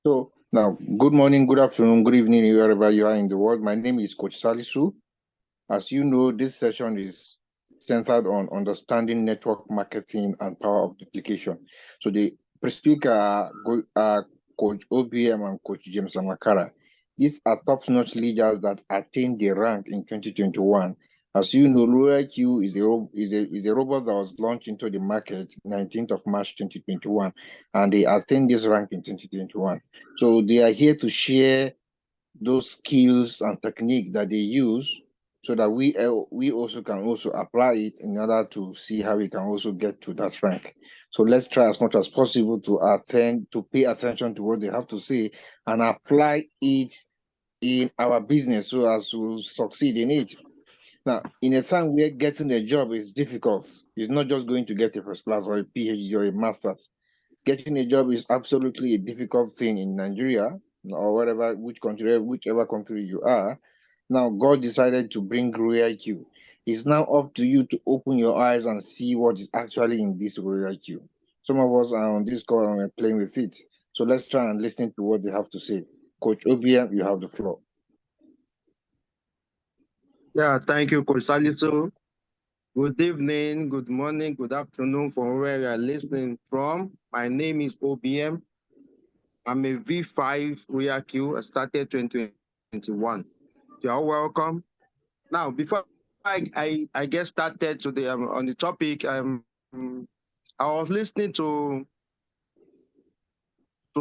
So now, good morning, good afternoon, good evening, wherever you are in the world. My name is Coach Salisu. As you know, this session is centered on understanding network marketing and power of duplication. So the speaker are Coach OBM and Coach James Amakara. These are top-notch leaders that attained the rank in 2021. As you know, LoyalQ is a robot that was launched into the market 19th of March 2021, and they attained this rank in 2021. So they are here to share those skills and technique that they use so that we also can also apply it in order to see how we can also get to that rank. So let's try as much as possible to pay attention to what they have to say and apply it in our business so as to succeed in it. Now, in a time where getting a job is difficult, it's not just going to get a first class or a PhD or a master's. Getting a job is absolutely a difficult thing in Nigeria or wherever, whichever country you are. Now, God decided to bring Royal Q. It's now up to you to open your eyes and see what is actually in this Royal Q. Some of us are on this call and we're playing with it. So let's try and listen to what they have to say. Coach Obia, you have the floor. Yeah, thank you, Coach Salisu. Good evening, good morning, good afternoon from where you are listening from. My name is OBM. I'm a V5 Royal Q. I started 2021. You're welcome. Now, before I get started on the topic, I was listening to a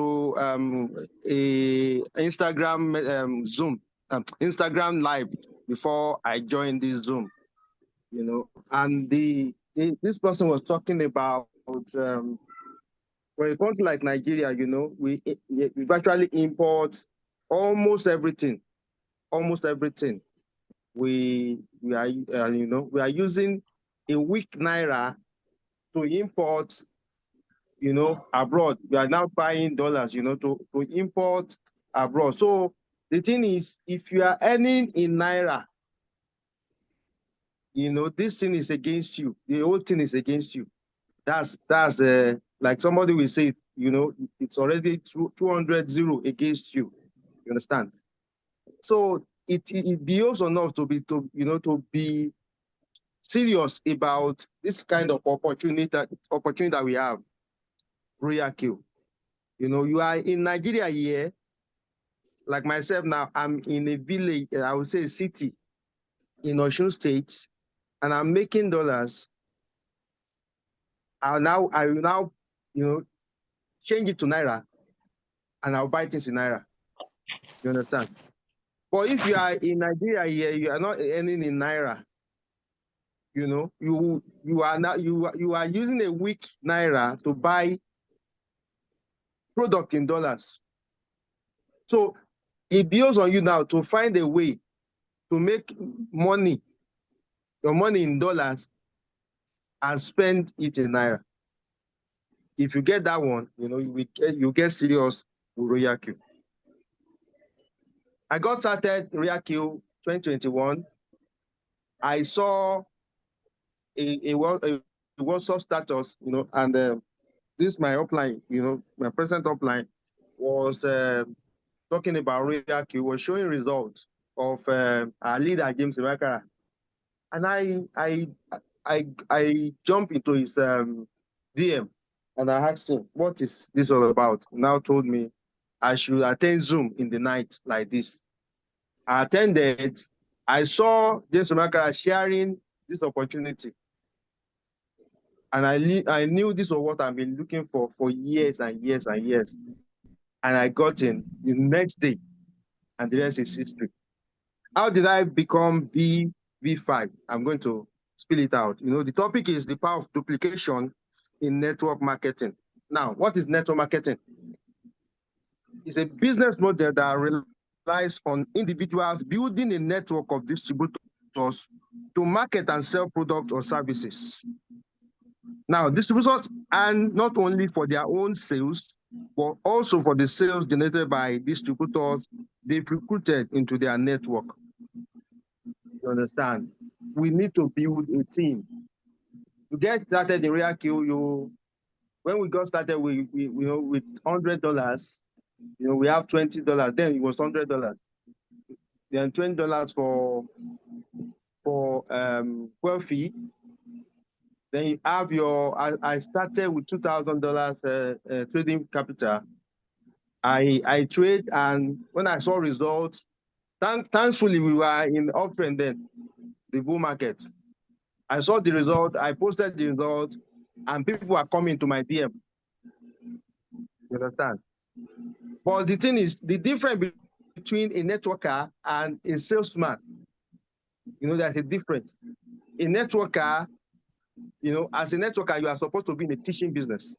Instagram Zoom, Instagram Live before I joined this Zoom. And this person was talking about when it comes to like Nigeria, we virtually import almost everything. We are we are using a weak naira to import abroad. We are now buying dollars to import abroad. So the thing is, if you are earning in naira, this thing is against you. The whole thing is against you. That's like somebody will say, it's already 200-0 against you. You understand? So it behoves on us to be serious about this kind of opportunity that we have. Royal Q. You are in Nigeria here, like myself now. I'm in a village, I would say a city in Osun State, and I'm making dollars. I will now, change it to naira, and I'll buy things in naira. You understand? But if you are in Nigeria here, you are not earning in naira. You are using a weak naira to buy product in dollars. So it builds on you now to find a way to make money, your money in dollars, and spend it in naira. If you get that one, you get serious with Royal Q. I got started Royal Q 2021. I saw a WhatsApp status, and this my upline, my present upline was talking about Royal Q, was showing results of our leader James Amakara, and I jumped into his DM and I asked him, what is this all about? He now told me I should attend Zoom in the night like this. I attended. I saw James Amakara sharing this opportunity. And I knew this was what I've been looking for years and years and years. And I got in the next day, and the rest is history. How did I become V5? I'm going to spill it out. The topic is the power of duplication in network marketing. Now, what is network marketing? It's a business model that relies on individuals building a network of distributors to market and sell products or services. Now, distributors earn not only for their own sales, but also for the sales generated by distributors they've recruited into their network. You understand? We need to build a team. To get started in Royal Q, when we got started with $100, We have $20. Then it was $100. Then $20 for fuel fee. Then you have I started with $2,000 trading capital. I trade, and when I saw results, thankfully we were in uptrend then, the bull market. I saw the result, I posted the result, and people are coming to my DM. You understand? But the thing is, the difference between a networker and a salesman, there's a difference. A networker, as a networker, you are supposed to be in a teaching business.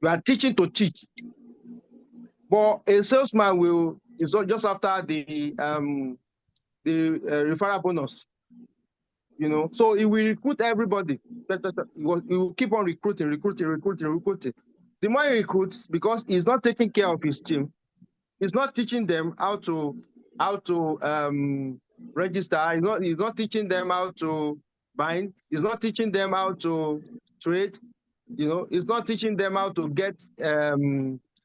You are teaching to teach. But a salesman is just after the referral bonus. So he will recruit everybody. He will keep on recruiting. The more he recruits, because he's not taking care of his team, he's not teaching them how to register. He's not teaching them how to bind. He's not teaching them how to trade. He's not teaching them how to get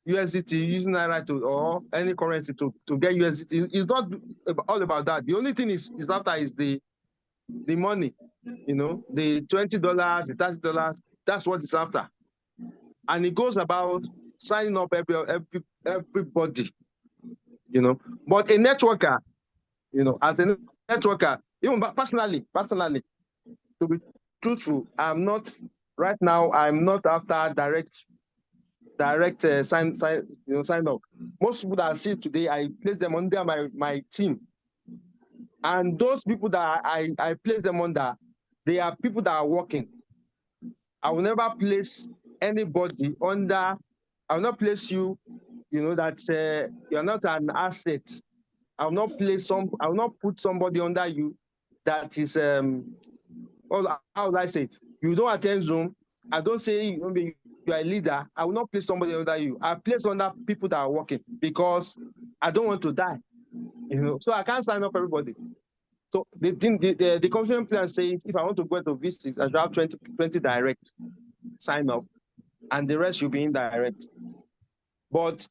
USDT using Naira or any currency to get USDT. It's not all about that. The only thing is after is the money. The $20, the $30. That's what it's after, and it goes about signing up everybody. But a networker, as a networker, even personally, to be truthful, I'm not right now. I'm not after direct sign up. Most people that I see today, I place them under my team, and those people that I place them under, they are people that are working. I will never place anybody under. I will not place you. That you're not an asset. I will not I will not put somebody under you that is how would I say? You don't attend Zoom. I don't say you are a leader. I will not place somebody under you. I place under people that are working because I don't want to die. So I can't sign up everybody. So the conversation plan says if I want to go to V6, I should have 20 direct sign up, and the rest should be indirect. But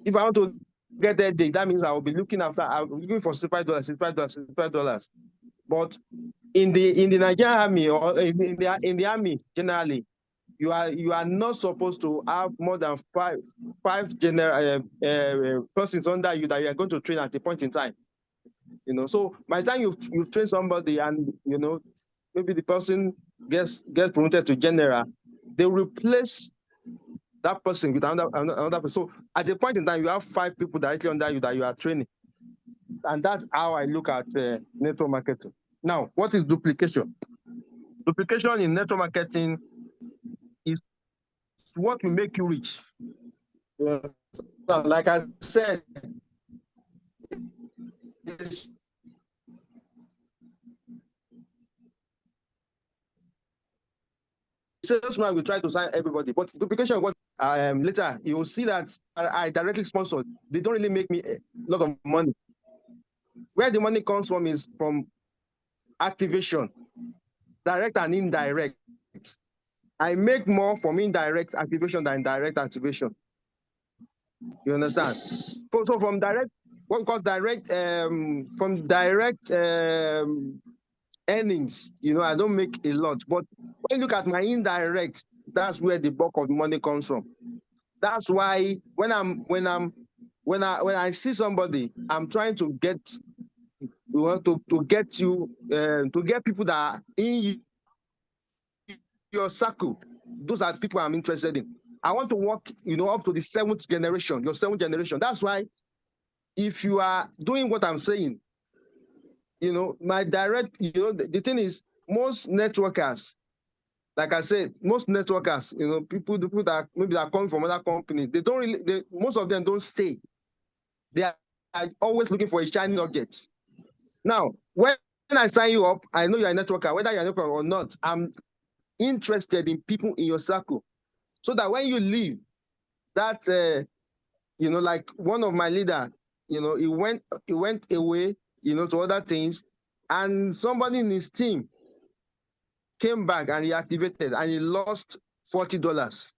if I want to get that day, that means I will be looking for $65. But in the Nigerian army or in the army generally, you are not supposed to have more than five general persons under you that you are going to train at a point in time. So by the time you've trained somebody and maybe the person gets promoted to general, they replace that person with another person. So at a point in time, you have 5 people directly under you that you are training. And that's how I look at network marketing. Now, what is duplication? Duplication in network marketing is what will make you rich. Like I said, salesman will try to sign everybody, but duplication, what later you will see that I directly sponsored. They don't really make me a lot of money. Where the money comes from is from activation, direct and indirect. I make more from indirect activation than direct activation. You understand? So from direct, what we call direct, from direct earnings, I don't make a lot. But when you look at my indirect, that's where the bulk of the money comes from. That's why when I see somebody, I'm trying to get to get you to get people that are in your circle. Those are people I'm interested in. I want to work, up to the 7th generation, your 7th generation. That's why if you are doing what I'm saying, my direct, the thing is, most networkers, like I said, most networkers, people that maybe are coming from other companies, they don't really, most of them don't stay. They are always looking for a shiny object. Now, when I sign you up, I know you're a networker, whether you're a networker or not, I'm interested in people in your circle. So that when you leave, that, like one of my leaders, he went away, to other things, and somebody in his team came back and reactivated, and he lost $40.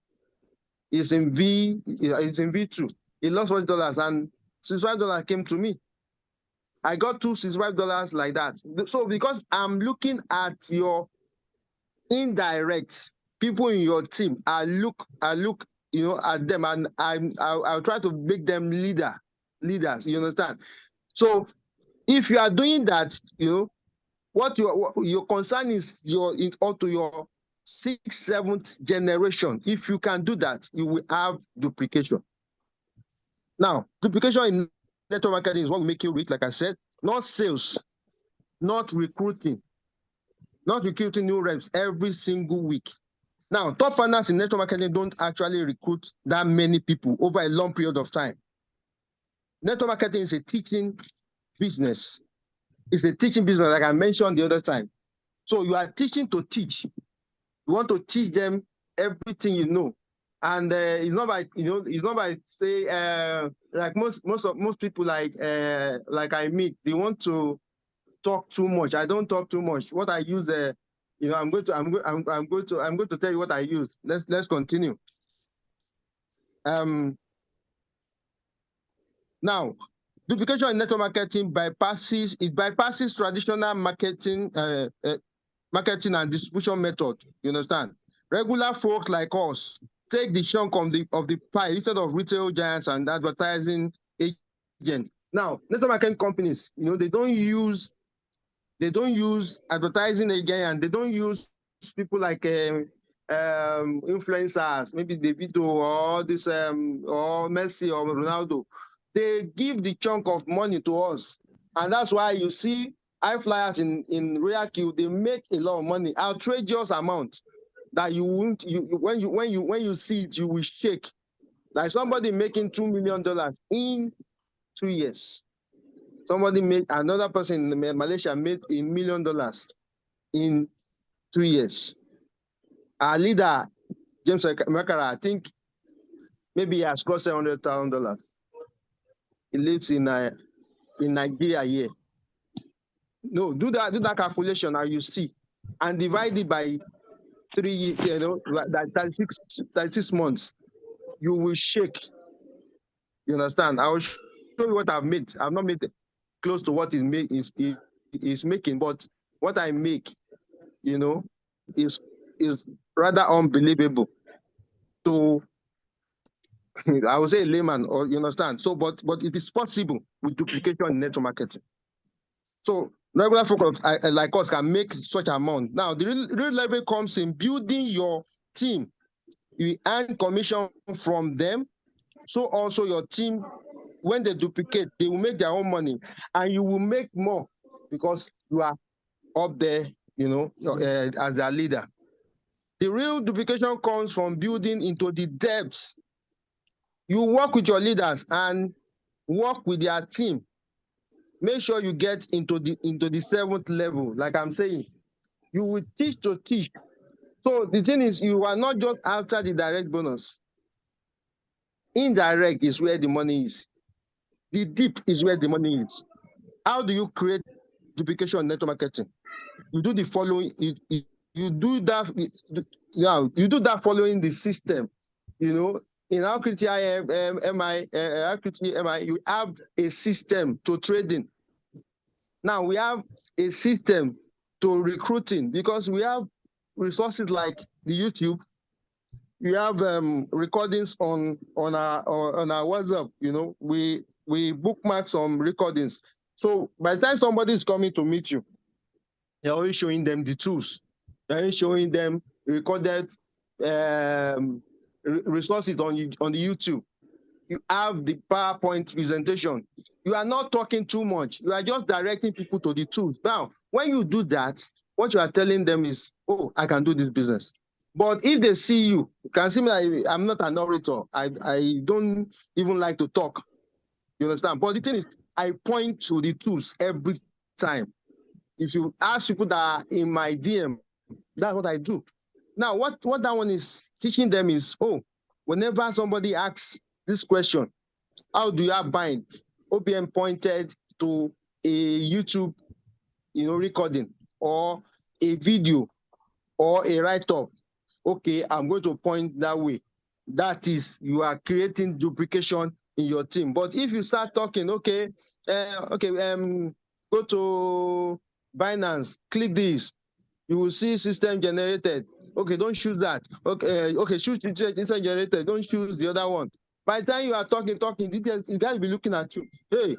It's in V2. He lost $40 and $65 came to me. I got two $65 like that. So because I'm looking at your indirect people in your team, I look at them, and I'll try to make them leaders. You understand? So if you are doing that, what your concern is up to your sixth, seventh generation. If you can do that, you will have duplication. Now, duplication in network marketing is what will make you rich, like I said, not sales, not recruiting new reps every single week. Now, top partners in network marketing don't actually recruit that many people over a long period of time. Network marketing is a teaching business. It's a teaching business, like I mentioned the other time. So you are teaching to teach. You want to teach them everything you know. And it's not by say like most people like I meet, they want to talk too much. I don't talk too much. What I use, I'm going to tell you what I use. Let's continue. Now, duplication in network marketing bypasses traditional marketing and distribution method. You understand? Regular folks like us take the chunk of the pie instead of retail giants and advertising agents. Now, network marketing companies, they don't use advertising again, and they don't use people like influencers, maybe Davido or this or Messi or Ronaldo. They give the chunk of money to us, and that's why you see high flyers in real queue. They make a lot of money, outrageous amount that you won't. When you see it, you will shake. Like somebody making $2 million in 2 years. Another person in Malaysia made $1 million in 2 years. Our leader, James Makara, I think maybe he has got $700,000. He lives in Nigeria here. No, do that calculation and you see, and divide it by 3, 36 months. You will shake. You understand? I will show you what I've made. I've not made close to what is making, but what I make, is rather unbelievable to I would say layman, or you understand. So, but it is possible with duplication in network marketing. So regular folks like us can make such amount. Now, the real level comes in building your team. You earn commission from them. So also your team, when they duplicate, they will make their own money, and you will make more because you are up there, as a leader. The real duplication comes from building into the depths. You work with your leaders and work with their team. Make sure you get into the 7th level. Like I'm saying, you will teach to teach. So the thing is, you are not just after the direct bonus. Indirect is where the money is. The deep is where the money is. How do you create duplication in network marketing? You do the following. You do that. You do that following the system. In Equity MI, you have a system to trading. Now we have a system to recruiting because we have resources like the YouTube. You have recordings on our WhatsApp. We bookmark some recordings. So by the time somebody is coming to meet you, you're always showing them the tools. You're always showing them recorded resources on the YouTube. You have the PowerPoint presentation. You are not talking too much. You are just directing people to the tools. Now, when you do that, what you are telling them is, oh, I can do this business. But if they see you can see me like I'm not an orator. I don't even like to talk. You understand? But the thing is, I point to the tools every time. If you ask people that are in my DM, that's what I do. Now, what that one is teaching them is, oh, whenever somebody asks this question, how do you bind? OPM pointed to a YouTube, recording or a video or a write-up. Okay, I'm going to point that way. That is, you are creating duplication in your team. But if you start talking, okay, go to Binance, click this, you will see system generated. Okay, don't choose that. Okay, choose system generated. Don't choose the other one. By the time you are talking, the guy will be looking at you. Hey,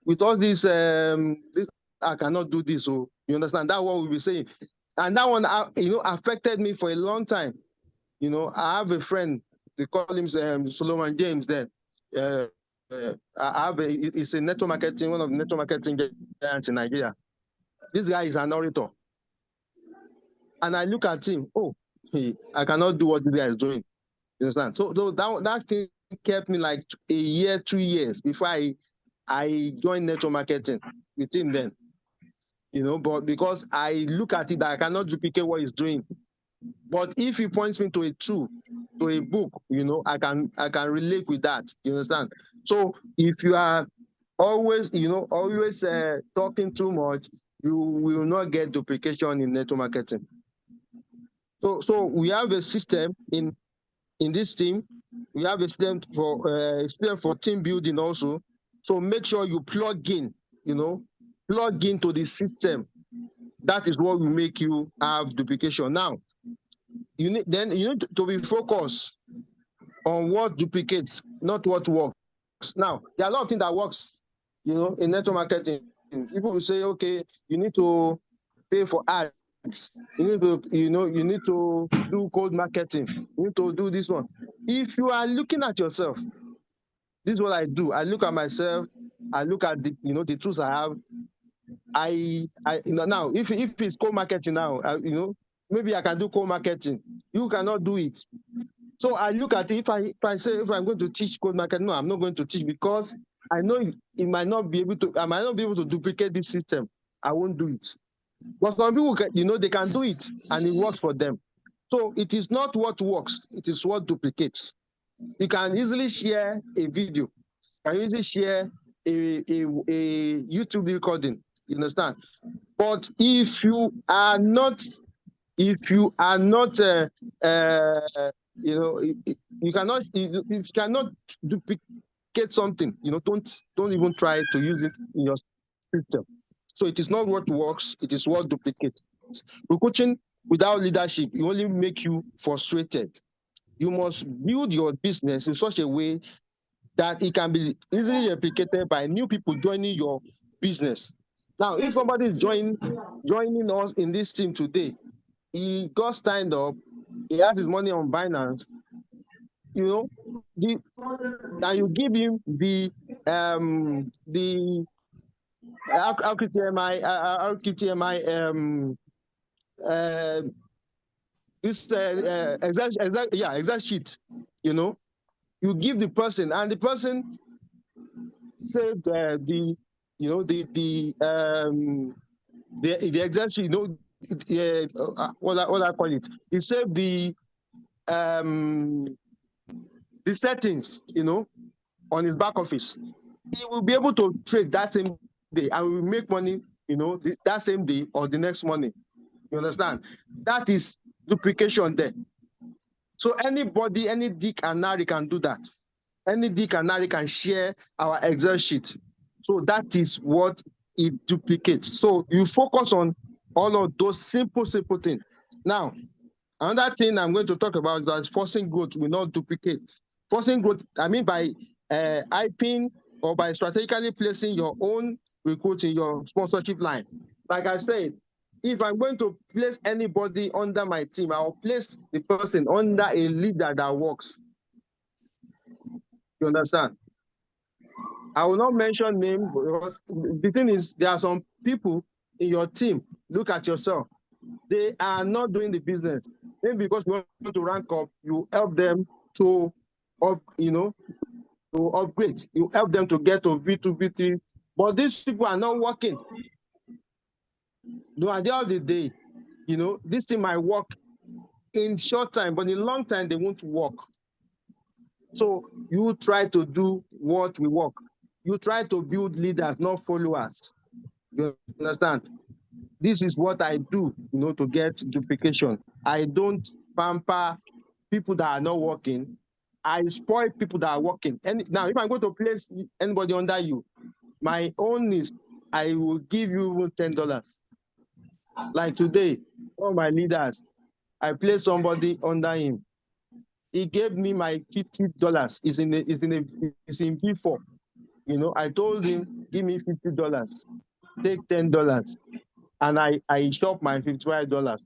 with all this, I cannot do this. So you understand that what we'll be saying, and that one, affected me for a long time. I have a friend. They call him Solomon James. Then, it's a network marketing, one of the network marketing giants in Nigeria. This guy is an orator, and I look at him. Oh, I cannot do what this guy is doing. You understand? So that thing kept me like a year, 2 years before I joined network marketing with him then. But because I look at it, I cannot duplicate what he's doing. But if he points me to a tool, to a book, I can relate with that. You understand? So if you are always talking too much, you will not get duplication in network marketing. So we have a system in this team. We have a system for team building also. So make sure you plug in, plug into the system. That is what will make you have duplication. Now, you need to be focused on what duplicates, not what works. Now, there are a lot of things that works, in network marketing. People will say, okay, you need to pay for ads. You need to do cold marketing. You need to do this one. If you are looking at yourself, this is what I do. I look at myself. I look at the tools I have. Now if it's cold marketing now, maybe I can do cold marketing. You cannot do it. So I look at it. If I say if I'm going to teach cold marketing, no, I'm not going to teach because I know I might not be able to duplicate this system. I won't do it. But some people they can do it and it works for them. So it is not what works, it is what duplicates. You can easily share a video. You can easily share a YouTube recording. You understand? But if you cannot duplicate something, don't even try to use it in your system. So it is not what works, it is what duplicates. Recruiting without leadership, it only make you frustrated. You must build your business in such a way that it can be easily replicated by new people joining your business. Now, if somebody is joining us in this team today, he got signed up, he has his money on Binance, and you give him the exact sheet, you give the person, and the person saved the exact sheet, what I call it. He saved the settings, on his back office. He will be able to trade that same day and will make money, that same day or the next morning. You understand? That is duplication there. So anybody, any Dick and Harry can do that. Any Dick and Harry can share our Excel sheet. So that is what it duplicates. So you focus on all of those simple things. Now, another thing I'm going to talk about is that forcing growth will not duplicate. Forcing growth, I mean by hyping or by strategically placing your own recruit in your sponsorship line. Like I said, if I'm going to place anybody under my team, I'll place the person under a leader that works. You understand? I will not mention names because the thing is, there are some people in your team. Look at yourself. They are not doing the business. Maybe because you want to rank up, you help them to upgrade. You help them to get to V2, V3. But these people are not working. No, at the end of the day, this thing might work in short time, but in long time, they won't work. So you try to do what will work. You try to build leaders, not followers. You understand? This is what I do, to get duplication. I don't pamper people that are not working. I spoil people that are working. And now, if I'm going to place anybody under you, my own is I will give you $10. Like today, one of my leaders, I placed somebody under him. He gave me my $50. It's in V4. You know, I told him, give me $50, take $10, and I shop my $55.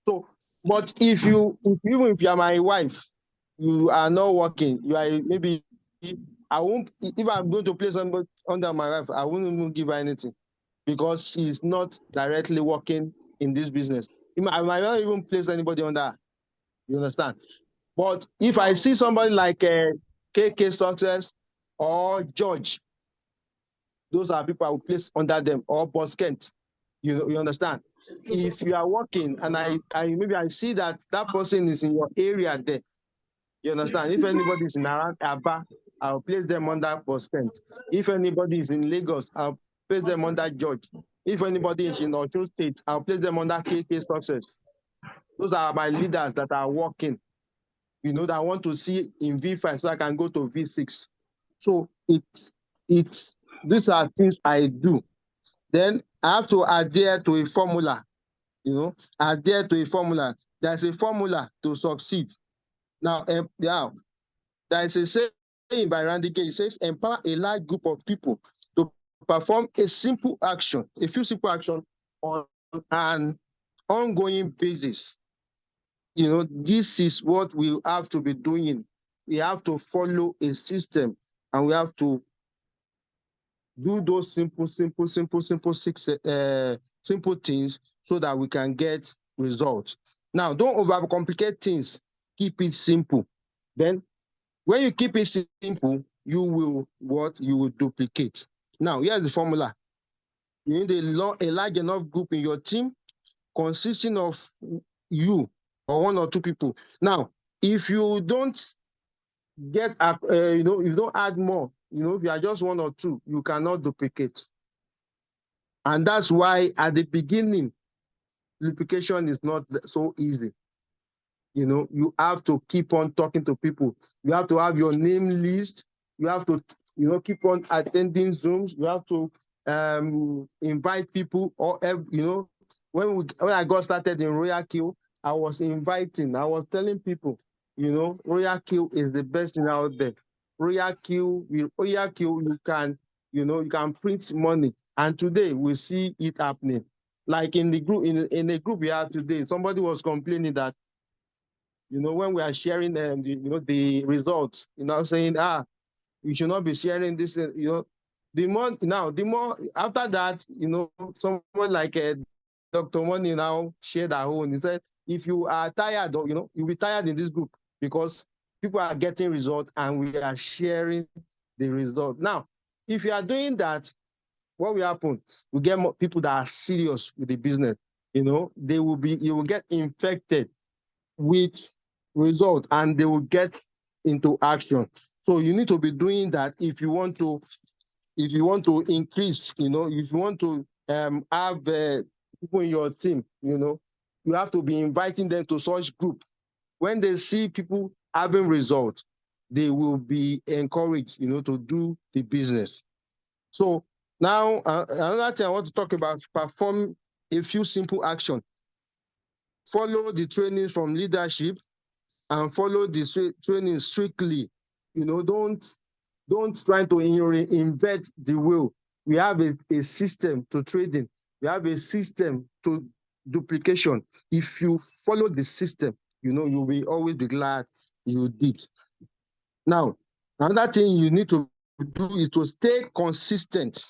So, but even if you are my wife, you are not working, you are maybe, I won't, if I'm going to place somebody under my wife, I won't even give her anything because she's not directly working in this business. I might not even place anybody under her. You understand? But if I see somebody like KK Success or George, those are people I will place under them, or Boss Kent. You understand? If you are working and I maybe I see that person is in your area there, you understand? If anybody is in around Aba, I'll place them under Boss Kent. If anybody is in Lagos, I'll place them under George. If anybody is in Osun State, I'll place them under KK Success. Those are my leaders that are working, you know, that I want to see in V5 so I can go to V6. So these are things I do. Then I have to adhere to a formula, you know, adhere to a formula. There's a formula to succeed. Now, there is a saying by Randy Gay. It says, empower a large group of people to perform a simple action, a few simple actions on an ongoing basis. You know, this is what we have to be doing. We have to follow a system, and we have to do those simple things so that we can get results. Now, don't overcomplicate things. Keep it simple. Then, when you keep it simple, you will duplicate. Now, here's the formula. You need a large enough group in your team consisting of you or one or two people. Now, if you don't get, you know, if you don't add more, you know, if you are just one or two, you cannot duplicate. And that's why at the beginning, duplication is not so easy. You know, you have to keep on talking to people. You have to have your name list. You have to, you know, keep on attending Zooms. You have to invite people, or, you know, when I got started in Royal Kill, I was telling people, you know, Royal Kill is the best thing out there. Royal Kill, you can, you know, you can print money. And today we see it happening. Like in the group, in the group we have today, somebody was complaining that, you know, when we are sharing the results, you know, saying, you should not be sharing this, you know, the more after that, you know, someone like Dr. Money now shared our own. He said, if you are tired, or, you know, you'll be tired in this group because people are getting results and we are sharing the result. Now, if you are doing that, what will happen? We get more people that are serious with the business. You know, you will get infected with result and they will get into action. So you need to be doing that if you want to increase, you know, if you want to have people in your team, you know, you have to be inviting them to such group. When they see people having results, they will be encouraged, you know, to do the business. So now another thing I want to talk about is perform a few simple actions. Follow the training from leadership and follow the training strictly. You know, don't try to reinvent the wheel. We have a system to trading. We have a system to duplication. If you follow the system, you know, you will always be glad you did. Now, another thing you need to do is to stay consistent.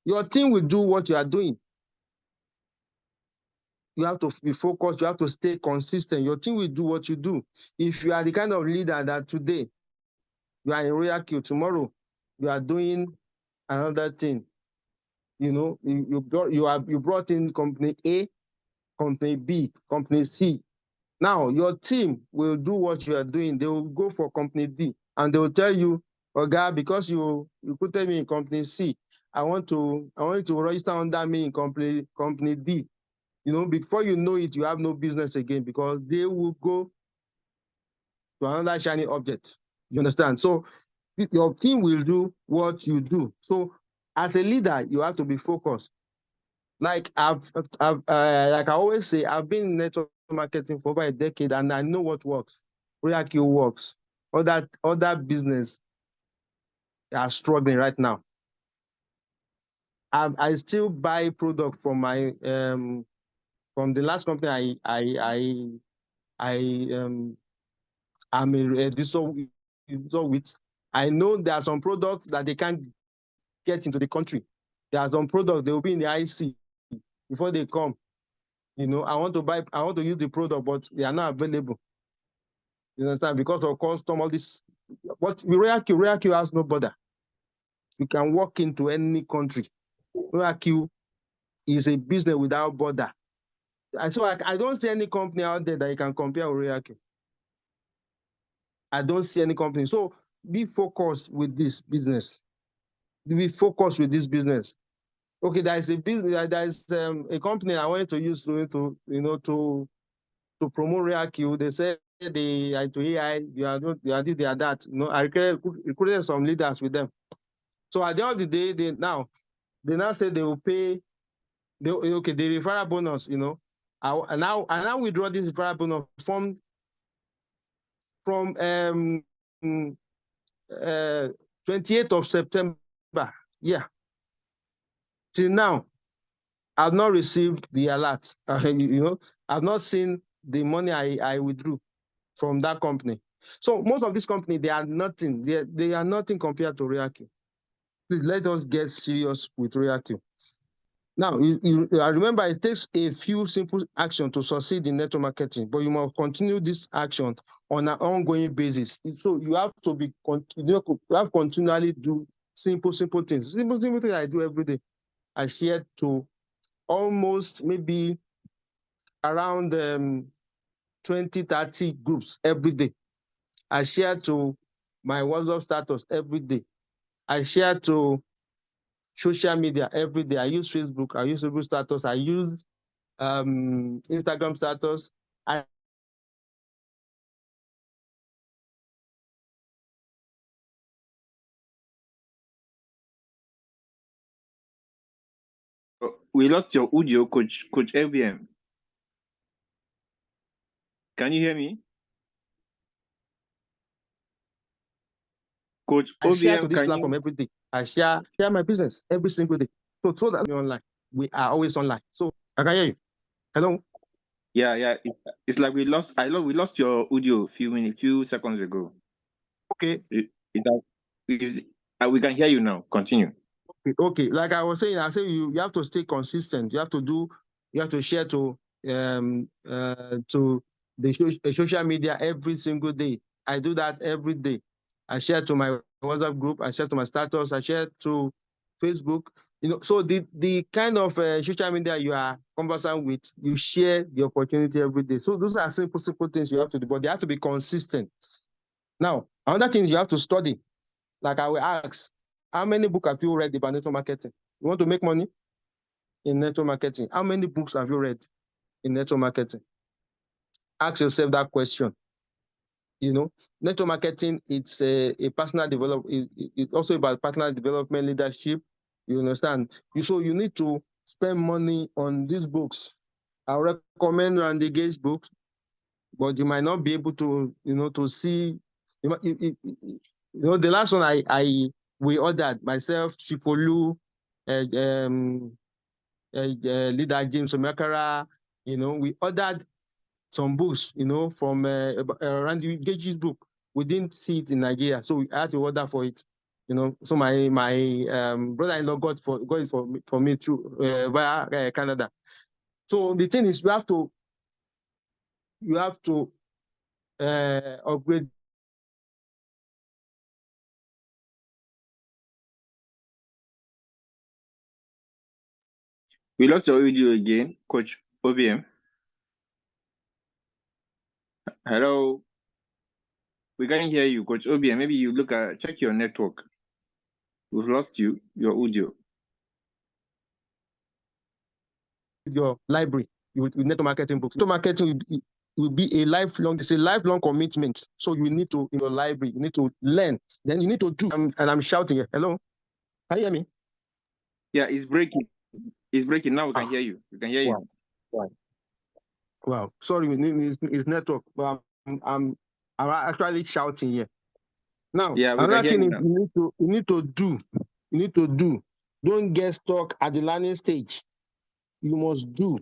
Your team will do what you are doing. You have to be focused. You have to stay consistent. Your team will do what you do. If you are the kind of leader that today you are in Royal Kill, tomorrow you are doing another thing, you know, you brought in company A, company B, company C. Now your team will do what you are doing. They will go for company D and they will tell you, Oga, because you put me in company C, I want you to register under me in company D. You know, before you know it, you have no business again because they will go to another shiny object. You understand? So your team will do what you do. So as a leader, you have to be focused. Like like I always say, I've been in network marketing for over a decade, and I know what works. RealQ works. Other business are struggling right now. I still buy product from my from the last company I'm a digital with. I know there are some products that they can't get into the country. There are some products they will be in the IC before they come. You know, I want to use the product, but they are not available. You understand? Because of custom, all this. But with RealQ has no border. You can walk into any country. RealQ is a business without border. And so I don't see any company out there that you can compare with RealQ. I don't see any company. So be focused with this business. Be focused with this business. Okay, there is a business, there is a company I wanted to use to promote RealQ. They said they to AI, they are this, they are that. You know, I recruited some leaders with them. So at the end of the day, they now say they will pay. The referral bonus. You know, and now withdraw this referral bonus from 28th of September. Yeah. Till now, I've not received the alert. You know, I've not seen the money I withdrew from that company. So most of these companies, they are nothing. They are nothing compared to RealQ. Please let us get serious with RealQ. Now, I remember it takes a few simple actions to succeed in network marketing, but you must continue this action on an ongoing basis. So you have to continually do simple things. Simple things I do every day. I share to almost maybe around 20, 30 groups every day. I share to my WhatsApp status every day. I share to social media every day. I use Facebook, I use Facebook status, I use Instagram status. We lost your audio, Coach LBM. Can you hear me? Coach I share to OBM, this platform every day. I share my business every single day. So that we're online. We are always online. So I can hear you. Hello? Yeah. It's like we lost your audio few seconds ago. Okay. We can hear you now. Continue. Okay. Like I was saying, I say you have to stay consistent. You have to share to the social media every single day. I do that every day. I share to my WhatsApp group, I share to my status, I share to Facebook. You know, so the kind of social media you are conversant with, you share the opportunity every day. So those are simple things you have to do, but they have to be consistent. Now, another thing you have to study. Like I will ask, how many books have you read about network marketing? You want to make money in network marketing? How many books have you read in network marketing? Ask yourself that question. You know, network marketing, it's a personal development. It's also about personal development, leadership. You understand? So you need to spend money on these books. I recommend Randy Gates' book, but you might not be able to, to see. The last one we ordered myself, Chifolu, leader James Omakara. We ordered some books, from Randy Gage's book. We didn't see it in Nigeria, so we had to order for it. So my brother-in-law got it for me through via Canada. So the thing is, you have to upgrade. We lost your audio again, Coach OBM. Hello. We can't hear you, Coach OBM. Maybe you check your network. We've lost your audio. Your library with network marketing books. Network marketing will be a lifelong. It's a lifelong commitment. So you need to, in your library, you need to learn. Then you need to do. And I'm shouting here. Hello, can you hear me? Yeah, it's breaking. It's breaking now. We can hear you. We can hear you. Wow. Sorry, it's network. But I'm actually shouting here. Now, Yeah, another thing is you need to do. Don't get stuck at the learning stage. You must do.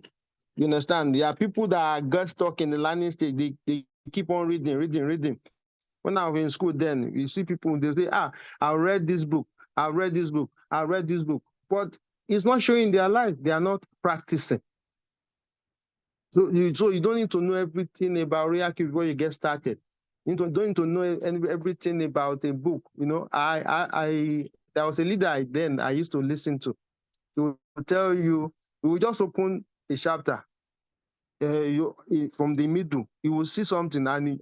You understand? There are people that get stuck in the learning stage. They keep on reading. When I was in school, then you see people, they say, I read this book. But it's not showing their life. They are not practicing. So you don't need to know everything about React before you get started. You don't need to know everything about a book. You know, there was a leader then I used to listen to. He will tell you, he will just open a chapter from the middle. You will see something, and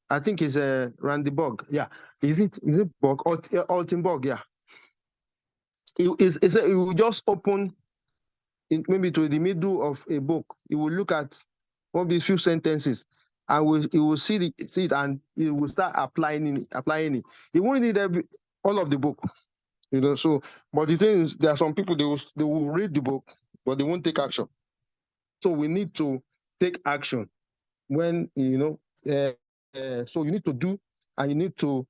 I think it's Randy Borg. Yeah, is it Borg or Altenborg? Yeah, he will just open maybe to the middle of a book. He will look at maybe a few sentences, and he will see it, and he will start applying it. He won't read all of the book, you know. So, but the thing is, there are some people they will read the book, but they won't take action. So we need to take action when so you need to do, and you need to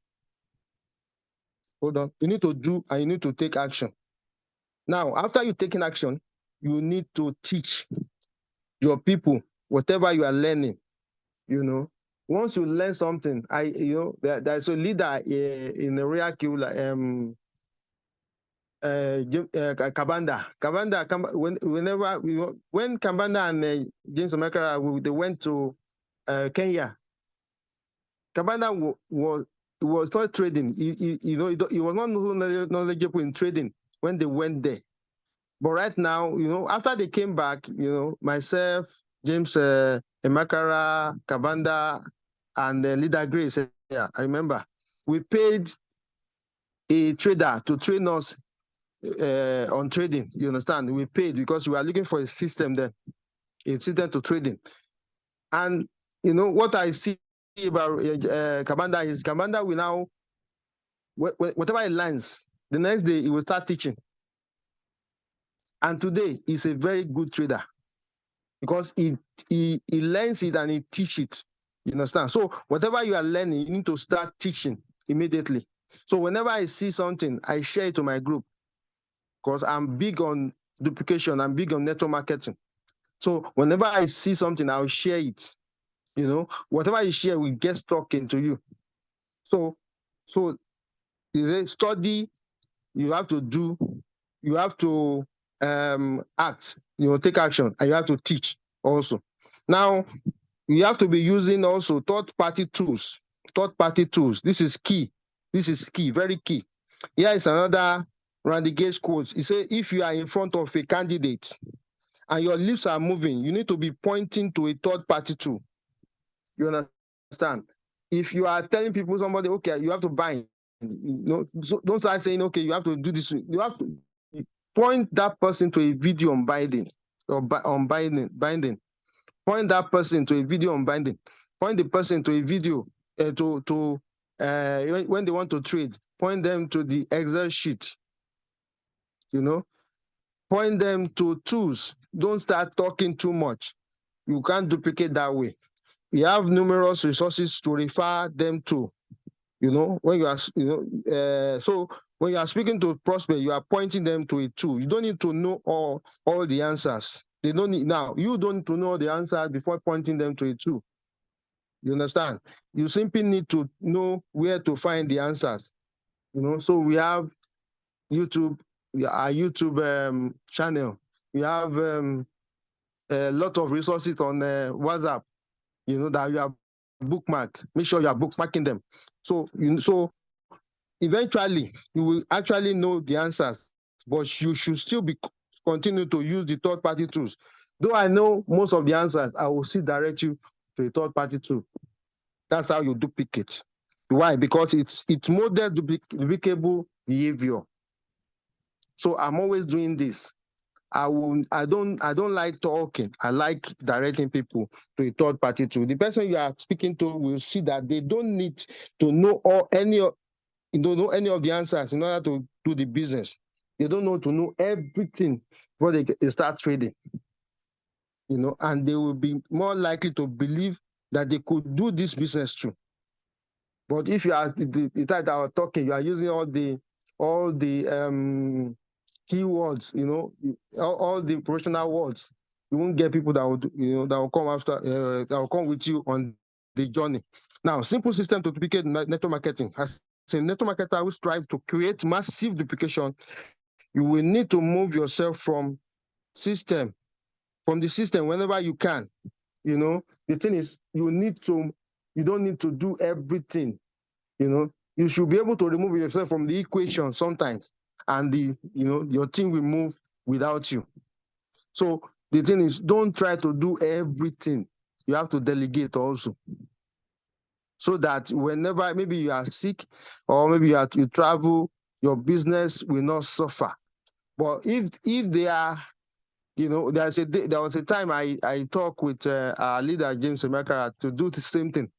hold on. You need to do, and you need to take action. Now, after you taking action, you need to teach your people whatever you are learning. You know, once you learn something, there's a leader in the React, Kabanda. When Kabanda and James Omekara, they went to Kenya, Kabanda was not trading. He was not knowledgeable in trading when they went there. But right now, you know, after they came back, you know, myself, James Emakara, Kabanda, and Leader Grace, yeah, I remember, we paid a trader to train us on trading. You understand? We paid because we were looking for a system then, a system to trading. And, you know, what I see about Kabanda is Kabanda will now, whatever he learns, the next day he will start teaching. And today he's a very good trader because he learns it and he teaches it. You understand? So whatever you are learning, you need to start teaching immediately. So whenever I see something, I share it to my group because I'm big on duplication. I'm big on network marketing. So whenever I see something, I'll share it. You know, whatever you share will get stuck into you. So study, you have to do, you have to act, you know, take action, and you have to teach also. Now, you have to be using also third-party tools. This is key. Very key. Here is another Randy Gage quote. He said, if you are in front of a candidate and your lips are moving, you need to be pointing to a third-party tool. You understand? If you are telling people, somebody, okay, you have to bind, you know, so don't start saying, okay, you have to do this. You have to point that person to a video on binding or on binding. Point that person to a video on binding. Point the person to a video when they want to trade. Point them to the Excel sheet. You know, point them to tools. Don't start talking too much. You can't duplicate that way. We have numerous resources to refer them to. You know, when you are, so when you are speaking to prospect, you are pointing them to a tool. You don't need to know all the answers. They don't need now. You don't need to know the answers before pointing them to a tool. You understand? You simply need to know where to find the answers. You know, so we have YouTube, our YouTube channel. We have a lot of resources on WhatsApp. You know that you have bookmarked. Make sure you are bookmarking them. So eventually you will actually know the answers, but you should still continue to use the third-party tools. Though I know most of the answers, I will still direct you to a third-party tool. That's how you duplicate. Why? Because it's model duplicable behavior. So I'm always doing this. I don't like talking. I like directing people to a third party tool. The person you are speaking to will see that they don't need to know any of the answers in order to do the business. They don't know to know everything before they start trading. And they will be more likely to believe that they could do this business too. But if you are the type that are talking, you are using all the keywords, all the professional words. You won't get people that will come after, that will come with you on the journey. Now, simple system to duplicate network marketing. As a network marketer who strives to create massive duplication, you will need to move yourself from the system whenever you can. The thing is, you don't need to do everything. You should be able to remove yourself from the equation sometimes, and your team will move without you. So the thing is, don't try to do everything. You have to delegate also, so that whenever maybe you are sick or maybe you travel, your business will not suffer. But if they are, there was a time I talked with our leader James Emeka to do the same thing.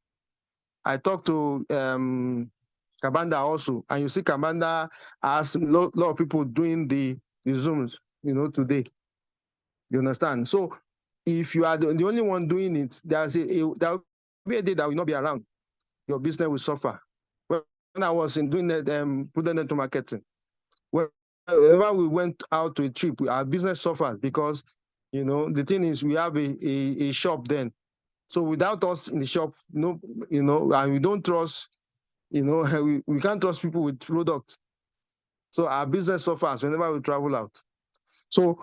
I talked to Kabanda also, and you see Kabanda has a lot of people doing the Zooms, today. You understand? So if you are the only one doing it, there will be a day that will not be around. Your business will suffer. When I was doing prudent network marketing, whenever we went out to a trip, our business suffered because, the thing is, we have a shop then. So without us in the shop, and we don't trust, we can't trust people with product. So our business suffers whenever we travel out. So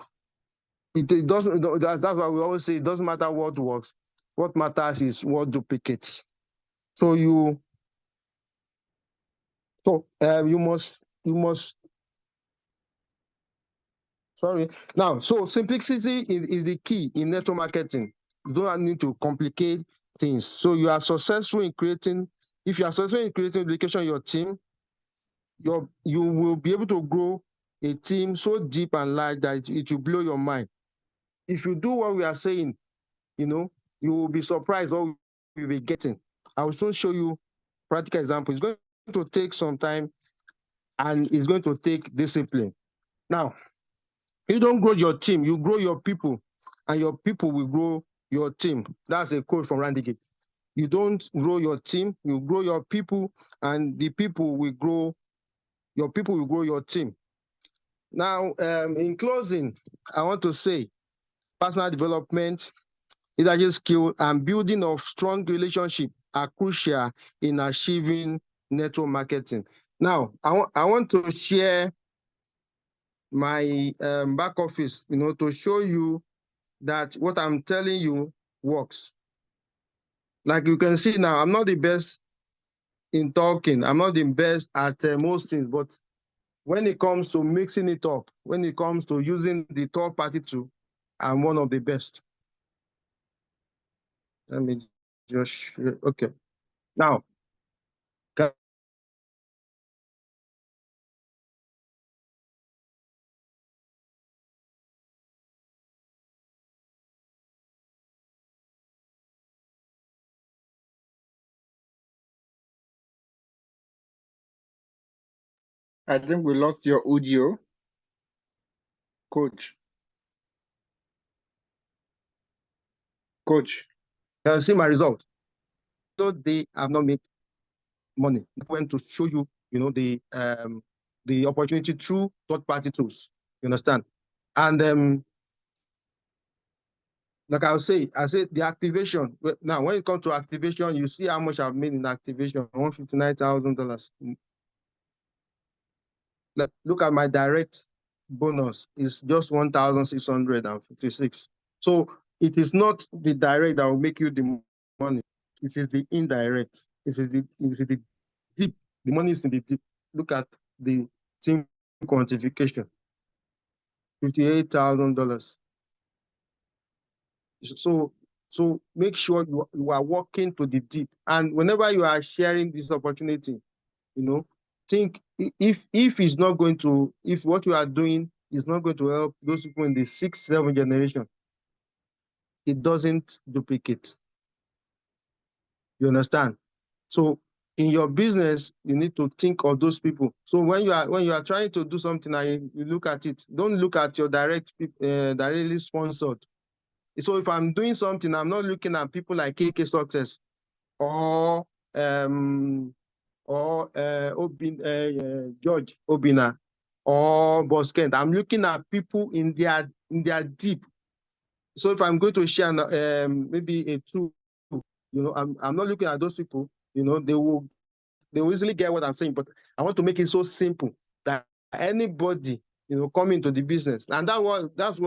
it doesn't. That's why we always say it doesn't matter what works. What matters is what duplicates. So you must. Sorry. Now, so simplicity is the key in network marketing. You don't need to complicate things. So you are successful in creating. If you are successful in creating duplication in your team, you will be able to grow a team so deep and large that it will blow your mind. If you do what we are saying, you will be surprised what we will be getting. I will soon show you practical example. It's going to take some time and it's going to take discipline. Now, you don't grow your team, you grow your people, and your people will grow your team. That's a quote from Randy Gate. You don't grow your team, you grow your people, and the people will grow. Your people will grow your team. Now, in closing, I want to say personal development, leadership skill, and building of strong relationship are crucial in achieving network marketing. Now, I want to share my back office, to show you that what I'm telling you works. Like you can see now, I'm not the best in talking. I'm not the best at most things, but when it comes to mixing it up, when it comes to using the third party tool, I'm one of the best. Let me just, okay. Now, I think we lost your audio, Coach. Coach. can see my results. So they have not made money. I'm going to show you, the opportunity through third-party tools. You understand? And like I said the activation. Now, when it comes to activation, you see how much I've made in activation: $159,000. Look at my direct bonus; it's just 1,656. So it is not the direct that will make you the money. It is the indirect. It is the deep. The money is in the deep. Look at the team quantification: $58,000. So make sure you are working to the deep. And whenever you are sharing this opportunity, think if it's not going to, if what you are doing is not going to help those people in the 6th, 7th generation. It doesn't duplicate. You understand? So in your business, you need to think of those people. So when you are trying to do something and you look at it, don't look at your directly sponsored. So if I'm doing something, I'm not looking at people like KK Success or George Obina or Boss Kent. I'm looking at people in their deep. So if I'm going to share maybe a tool, I'm not looking at those people. They will easily get what I'm saying, but I want to make it so simple that anybody come into the business, and that's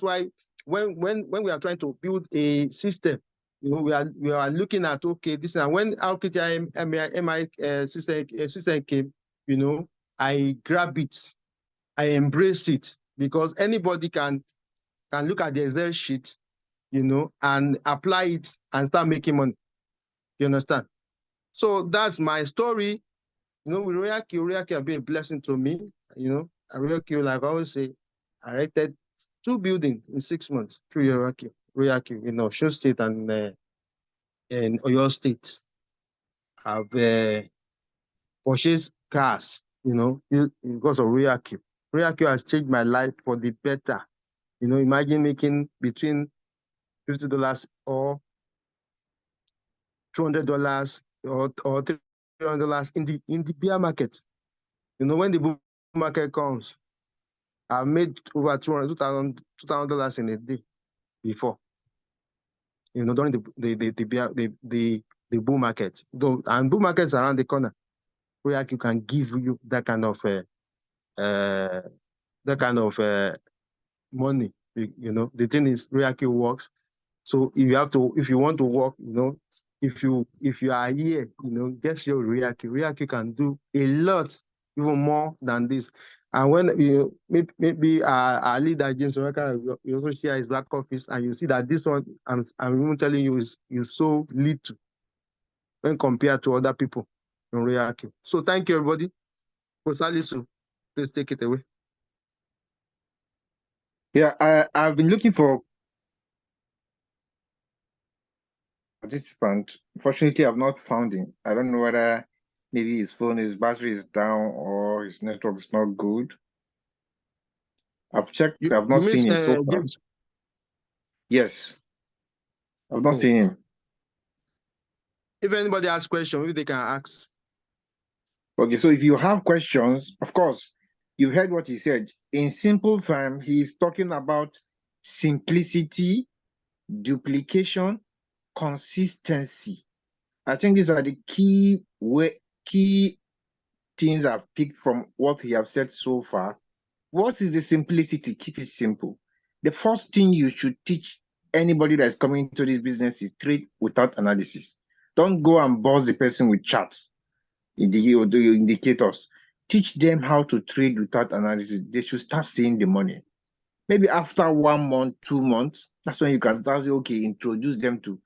why when we are trying to build a system, we are looking at, okay, this, and when Alkita MI system came, I grab it, I embrace it, because anybody can look at the Excel sheet, and apply it and start making money. You understand? So that's my story. With Royal have been a blessing to me. Royal, like I always say, I rented 2 buildings in 6 months through Royal, Osun State and in Oyo State. I've purchased cars, because of Royal. Royal has changed my life for the better. Imagine making between $50 or $200 or $300 in the bear market. When the bull market comes, I've made over $2,000 in a day before. During the bull market. And bull markets around the corner, where you can give you that kind of money. The thing is, Reaki works. So if you want to work, if you are here, get your Reaki. Reaki can do a lot, even more than this. And when maybe our leader James Oreka, you also share his back office, and you see that this one, I'm even telling you, is so little when compared to other people in Reaki. So thank you, everybody. Salisu, please take it away. Yeah, I've been looking for participant. Fortunately, I've not found him. I don't know whether maybe his battery is down or his network is not good. I've checked. I've not seen him so far. James? Yes, I've not seen him. If anybody has questions, maybe they can ask. Okay, so if you have questions, of course, you've heard what he said. In simple time, he's talking about simplicity, duplication, consistency. I think these are the key things I've picked from what he has said so far. What is the simplicity? Keep it simple. The first thing you should teach anybody that is coming into this business is trade without analysis. Don't go and boss the person with charts, indicators. Teach them how to trade without analysis. They should start seeing the money. Maybe after 1 month, 2 months, that's when you can start saying, okay, introduce them to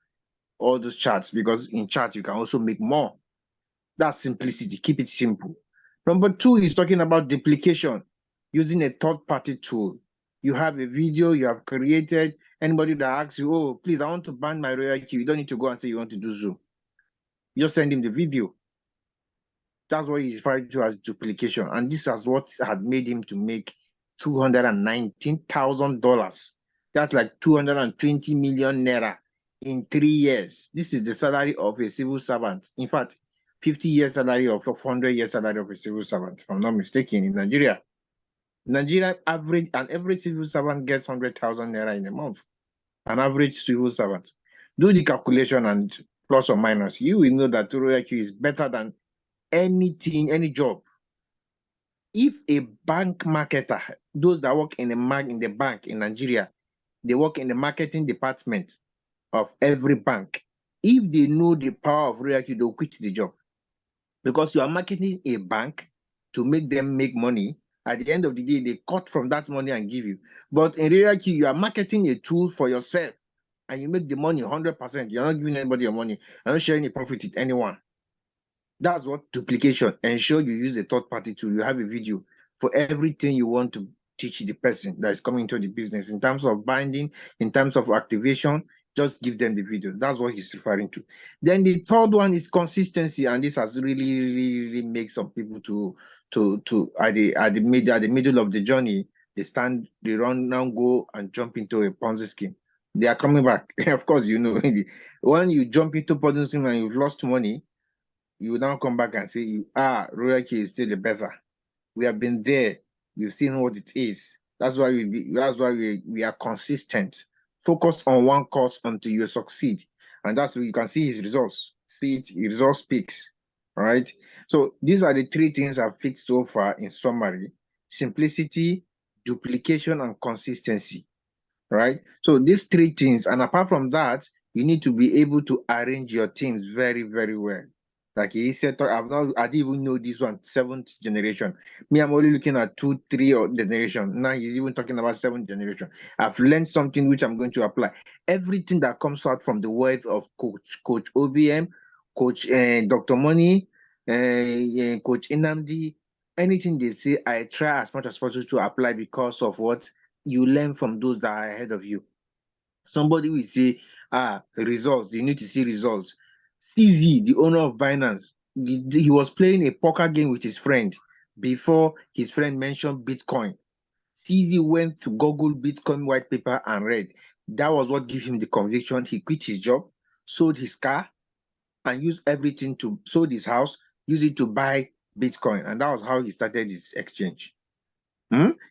all those charts, because in charts you can also make more. That's simplicity. Keep it simple. Number 2 is talking about duplication, using a third-party tool. You have a video you have created. Anybody that asks you, oh, please, I want to ban my royalty, you don't need to go and say you want to do Zoom. You just send him the video. That's what he's referring to as duplication. And this is what had made him to make $219,000. That's like 220 million naira in 3 years. This is the salary of a civil servant. In fact, 50-year salary of 100-year salary of a civil servant, if I'm not mistaken, in Nigeria. Nigeria average civil servant gets 100,000 naira in a month. An average civil servant. Do the calculation and plus or minus. You will know that Toroyaki is better than anything, any job. If a bank marketer, those that work in the bank in Nigeria, they work in the marketing department of every bank. If they know the power of Royalty, they'll quit the job. Because you are marketing a bank to make them make money. At the end of the day, they cut from that money and give you. But in reality, you are marketing a tool for yourself and you make the money 100%. You're not giving anybody your money. You're not sharing the profit with anyone. That's what duplication. Ensure you use a third-party tool. You have a video for everything you want to teach the person that is coming into the business. In terms of binding, in terms of activation, just give them the video. That's what he's referring to. Then the third one is consistency, and this has really made some people to at the middle of the journey, they run now, go and jump into a Ponzi scheme. They are coming back. Of course, you know, when you jump into Ponzi scheme and you've lost money, you will now come back and say, Royal Key is still the better. We have been there. We've seen what it is. That's why we are consistent. Focus on one course until you succeed. And that's where you can see his results. See it, his results speaks. All right. So these are the three things I've fixed so far in summary: simplicity, duplication, and consistency. Right. So these three things, and apart from that, you need to be able to arrange your teams very well. Like he said, I didn't even know this one, seventh generation. Me, I'm only looking at 2, 3 generation. Now he's even talking about seventh generation. I've learned something which I'm going to apply. Everything that comes out from the words of Coach OBM, Coach Dr. Money, Coach Inamdi, anything they say, I try as much as possible to apply because of what you learn from those that are ahead of you. Somebody will say, results, you need to see results. CZ, the owner of Binance, he was playing a poker game with his friend before his friend mentioned Bitcoin. CZ went to Google Bitcoin white paper and read. That was what gave him the conviction. He quit his job, sold his car, and used everything to sold his house, used it to buy Bitcoin. And that was how he started his exchange.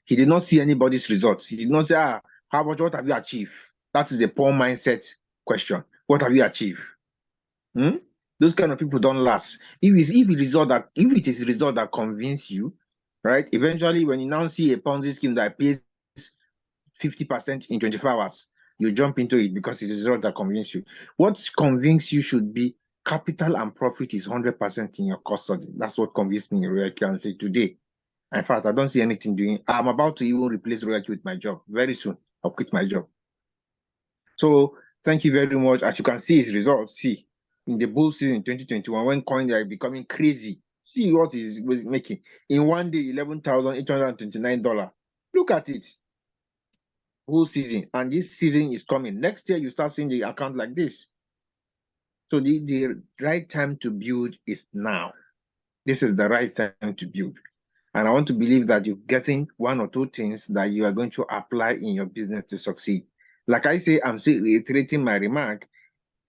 He did not see anybody's results. He did not say, how much, what have you achieved? That is a poor mindset question. What have you achieved? Those kind of people don't last. If it is a result that convince you, right? Eventually, when you now see a Ponzi scheme that pays 50% in 24 hours, you jump into it because it's a result that convince you. What convince you should be capital and profit is 100% in your custody. That's what convinced me in Royal Can say today. In fact, I don't see anything doing. I'm about to even replace Royal with my job. Very soon, I'll quit my job. So thank you very much. As you can see his results, see, in the bull season 2021, when coins are becoming crazy, see what he was making. In one day, $11,829. Look at it. Bull season. And this season is coming. Next year, you start seeing the account like this. So the right time to build is now. This is the right time to build. And I want to believe that you're getting one or two things that you are going to apply in your business to succeed. Like I say, I'm still reiterating my remark,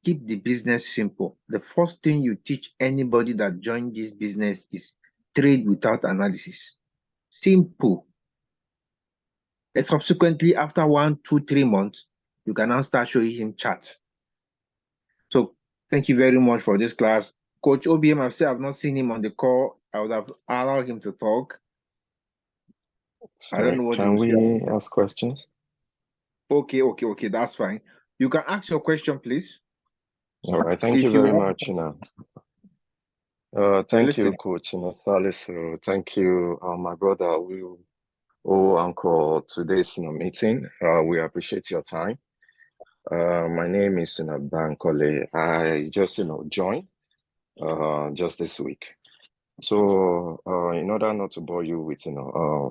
keep the business simple. The first thing you teach anybody that joins this business is trade without analysis. Simple. And subsequently, after 1, 2, 3 months, you can now start showing him charts. So thank you very much for this class. Coach OBM, I've not seen him on the call. I would have allowed him to talk. Sorry, I don't know what can we ask questions? Okay, that's fine. You can ask your question, please. All right, thank you very much. Thank you, Coach Salisu. Thank you, my brother Uncle, today's meeting. We appreciate your time. My name is Bankole. I just joined just this week. So in order not to bore you with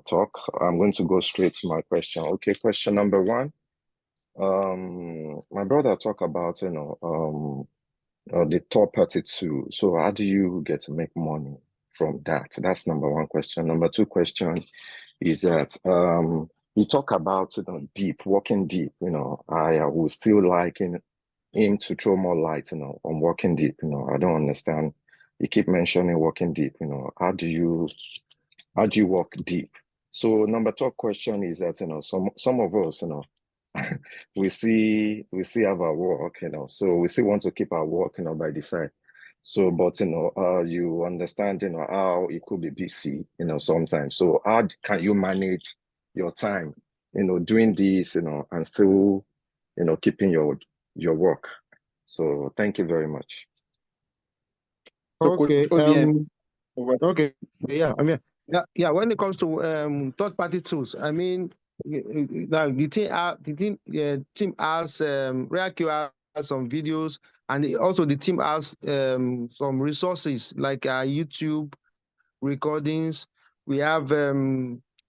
talk, I'm going to go straight to my question. Okay, question number 1. My brother talked about the third party too. So how do you get to make money from that? That's number 1 question. Number 2 question is that you talk about working deep. I would still like him to throw more light on working deep. I don't understand. You keep mentioning working deep. How do you work deep? So number 2 question is that some of us we see have our work, so we still want to keep our work, by the side. So, but you understand, how it could be busy, sometimes. So, how can you manage your time, doing this, and still, keeping your work? So, thank you very much. Okay. Okay. Yeah. I mean, yeah. When it comes to third-party tools, I mean, the team has React has some videos, and also the team has some resources like YouTube recordings. We have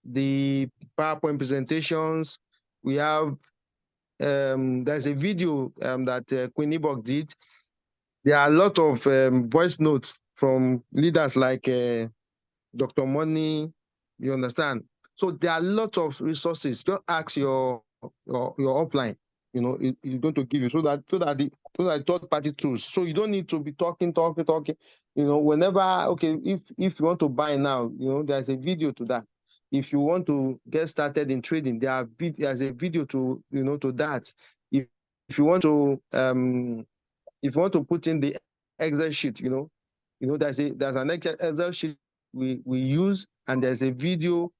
the PowerPoint presentations. We have there's a video that Queen Ibok did. There are a lot of voice notes from leaders like Dr. Money. You understand? So there are a lot of resources. Just ask your upline. You know, it's going to give you so that third party tools. So you don't need to be talking. You know, whenever if you want to buy now, you know, there's a video to that. If you want to get started in trading, there's a video to to that. If you want to put in the Excel sheet, there's an Excel sheet we use, and there's a video,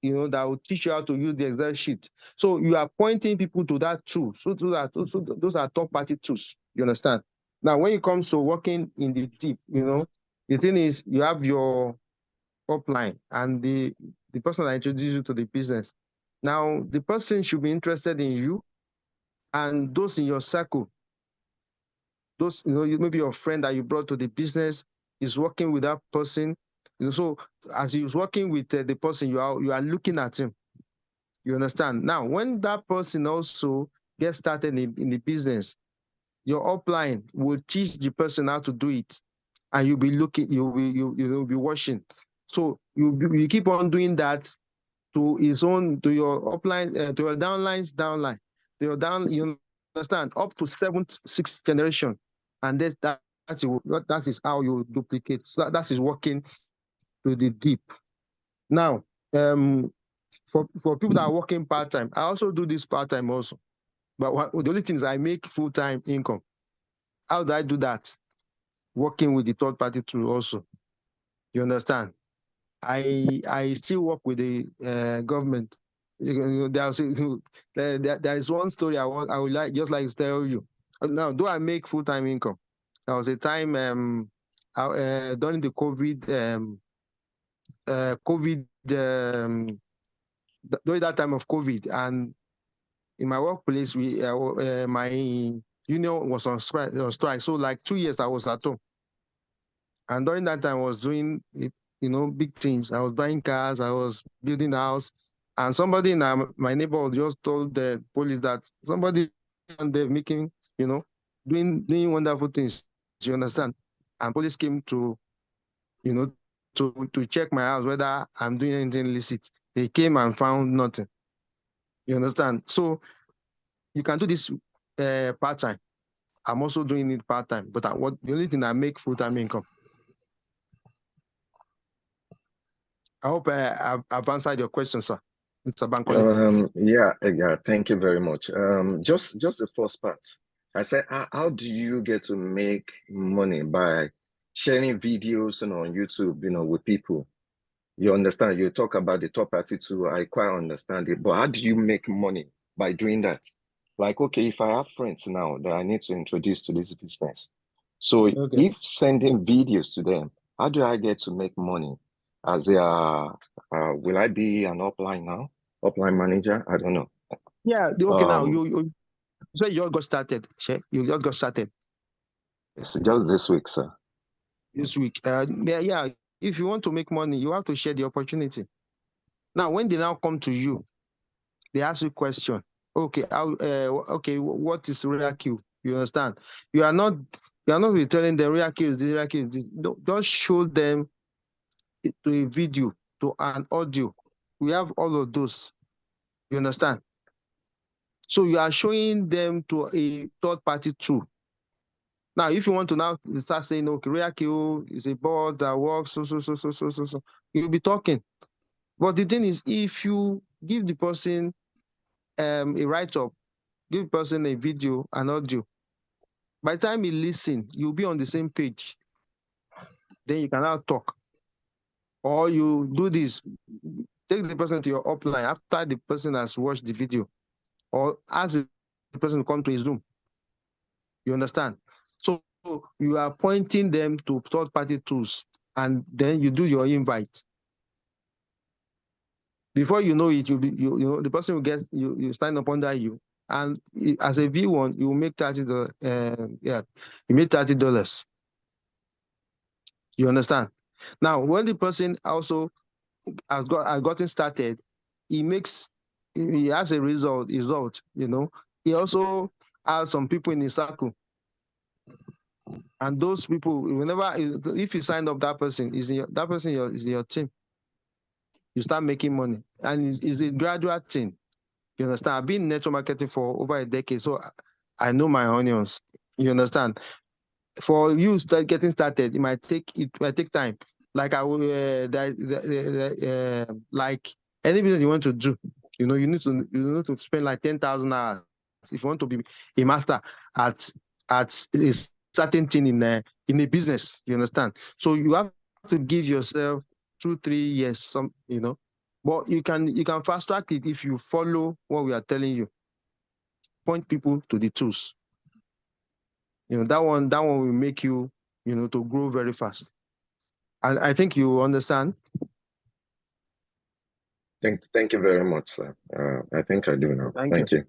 that will teach you how to use the Excel sheet. So you are pointing people to that tool. So those are third-party tools. You understand? Now, when it comes to working in the deep, the thing is you have your upline and the person that introduced you to the business. Now, the person should be interested in you and those in your circle. Those, maybe your friend that you brought to the business is working with that person. So as he's working with the person, you are looking at him. You understand? Now, when that person also gets started in the business, your upline will teach the person how to do it, and you'll be looking, you'll be watching. So you keep on doing that to your upline, to your downline, to your down. You understand? Up to 7th, 6th generation, and that is how you duplicate. So that is working to the deep. Now, for people that are working part-time, I also do this part-time also. But the only thing is I make full-time income. How do I do that? Working with the third-party tool also. You understand? I still work with the government. There is one story I would like to tell you. Now, do I make full-time income? There was a time during the COVID during that time of COVID, and in my workplace, my union was on strike. So like 2 years I was at home, and during that time I was doing big things. I was buying cars, I was building a house, and somebody in my neighborhood just told the police that somebody and they're making doing wonderful things. You understand? And police came to to check my house whether I'm doing anything illicit. They came and found nothing. You understand? So you can do this part-time. I'm also doing it part-time, but the only thing I make full-time income. I hope I've answered your question, sir. Mr. Bankole. Yeah, thank you very much. Just the first part. I said, how do you get to make money by sharing videos on YouTube, with people? You understand? You talk about the top party too. I quite understand it, but how do you make money by doing that? Like, okay, if I have friends now that I need to introduce to this business, so if sending videos to them, how do I get to make money? As will I be an upline now? Upline manager? I don't know. Yeah, okay. Now you say you just got started. You just got started. It's just this week, sir. This week. Yeah. If you want to make money, you have to share the opportunity. Now, when they now come to you, they ask you a question. Okay, what is real Q? You understand? You are not telling them real Q is this, real Q is this. Just show them to a video, to an audio. We have all of those. You understand? So you are showing them to a third-party tool. Now, if you want to now start saying, okay, RealQ is a board that works, so, you'll be talking. But the thing is, if you give the person a write-up, give the person a video, an audio, by the time you listen, you'll be on the same page. Then you can now talk. Or you do this, take the person to your upline after the person has watched the video, or ask the person to come to his room. You understand? So you are pointing them to third-party tools, and then you do your invite. Before you know it, the person will get you sign up under you, and as a V1, you will make $30. You make $30. You understand? Now, when the person also has gotten started, he has a result, you know. He also has some people in his circle. And those people, if you sign up that person, is in your team. You start making money. And it's a gradual thing. You understand? I've been in network marketing for over a decade, so I know my onions. You understand? For you getting started, it might take time. Like I will, like any business you want to do, you need to spend like 10,000 hours if you want to be a master at a certain thing in a business. You understand? So you have to give yourself 2-3 years, but you can fast track it if you follow what we are telling you. Point people to the tools. That one will make you, to grow very fast. And I think you understand. Thank you very much, sir. I think I do now. Thank you.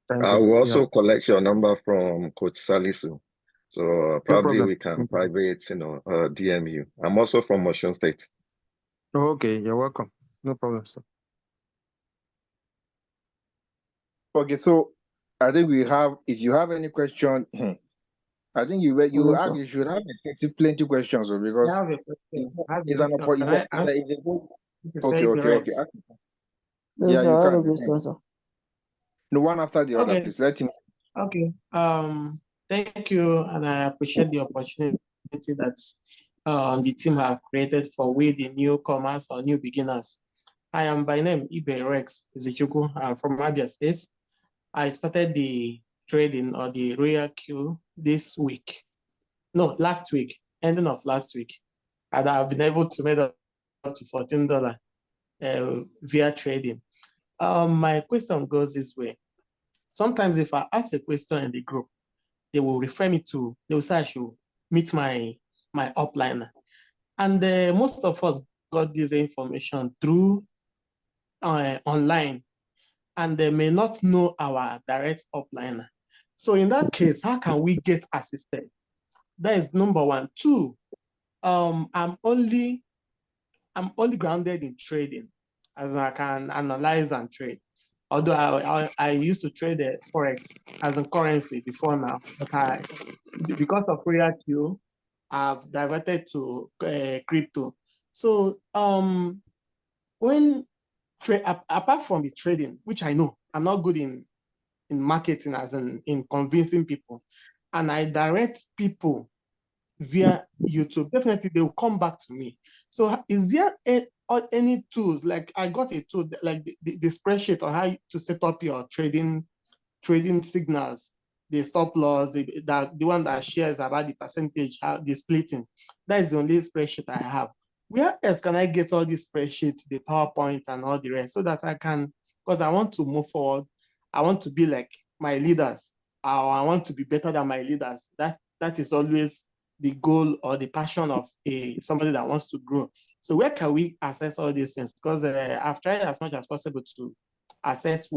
Thank I you. will also collect your number from Coach Salisu. So probably we can private, DM you. I'm also from Osun State. Oh, okay, you're welcome. No problem, sir. Okay, so I think if you have any question, I think you should have plenty questions, because I have a question. it's an opportunity. Okay. Yeah, you can. No, one after the other, please. Let him. Okay. Thank you, and I appreciate the opportunity that the team have created for we, the newcomers or new beginners. I am by name Ibe Rex Izichukwu. I'm from Abia State. I started the trading or the Royal Q last week, ending of last week. And I've been able to make up to $14 via trading. My question goes this way. Sometimes if I ask a question in the group, they will say I should meet my upliner. And most of us got this information through online, and they may not know our direct upliner. So in that case, how can we get assisted? That is number one. Two, I'm only grounded in trading, as I can analyze and trade. Although I used to trade Forex as a currency before now, but because of Real Q, I've diverted to crypto. So apart from the trading, which I know I'm not good in marketing, as in convincing people, and I direct people via YouTube, definitely they will come back to me. So is there any tools? Like I got a tool like the spreadsheet on how to set up your trading signals, the stop loss, the one that shares about the percentage, how the splitting. That is the only spreadsheet I have. Where else can I get all these spreadsheets, the PowerPoint and all the rest, so that I can, because I want to move forward. I want to be like my leaders, or I want to be better than my leaders. That is always the goal or the passion of somebody that wants to grow. So where can we access all these things? Because I've tried as much as possible to assess.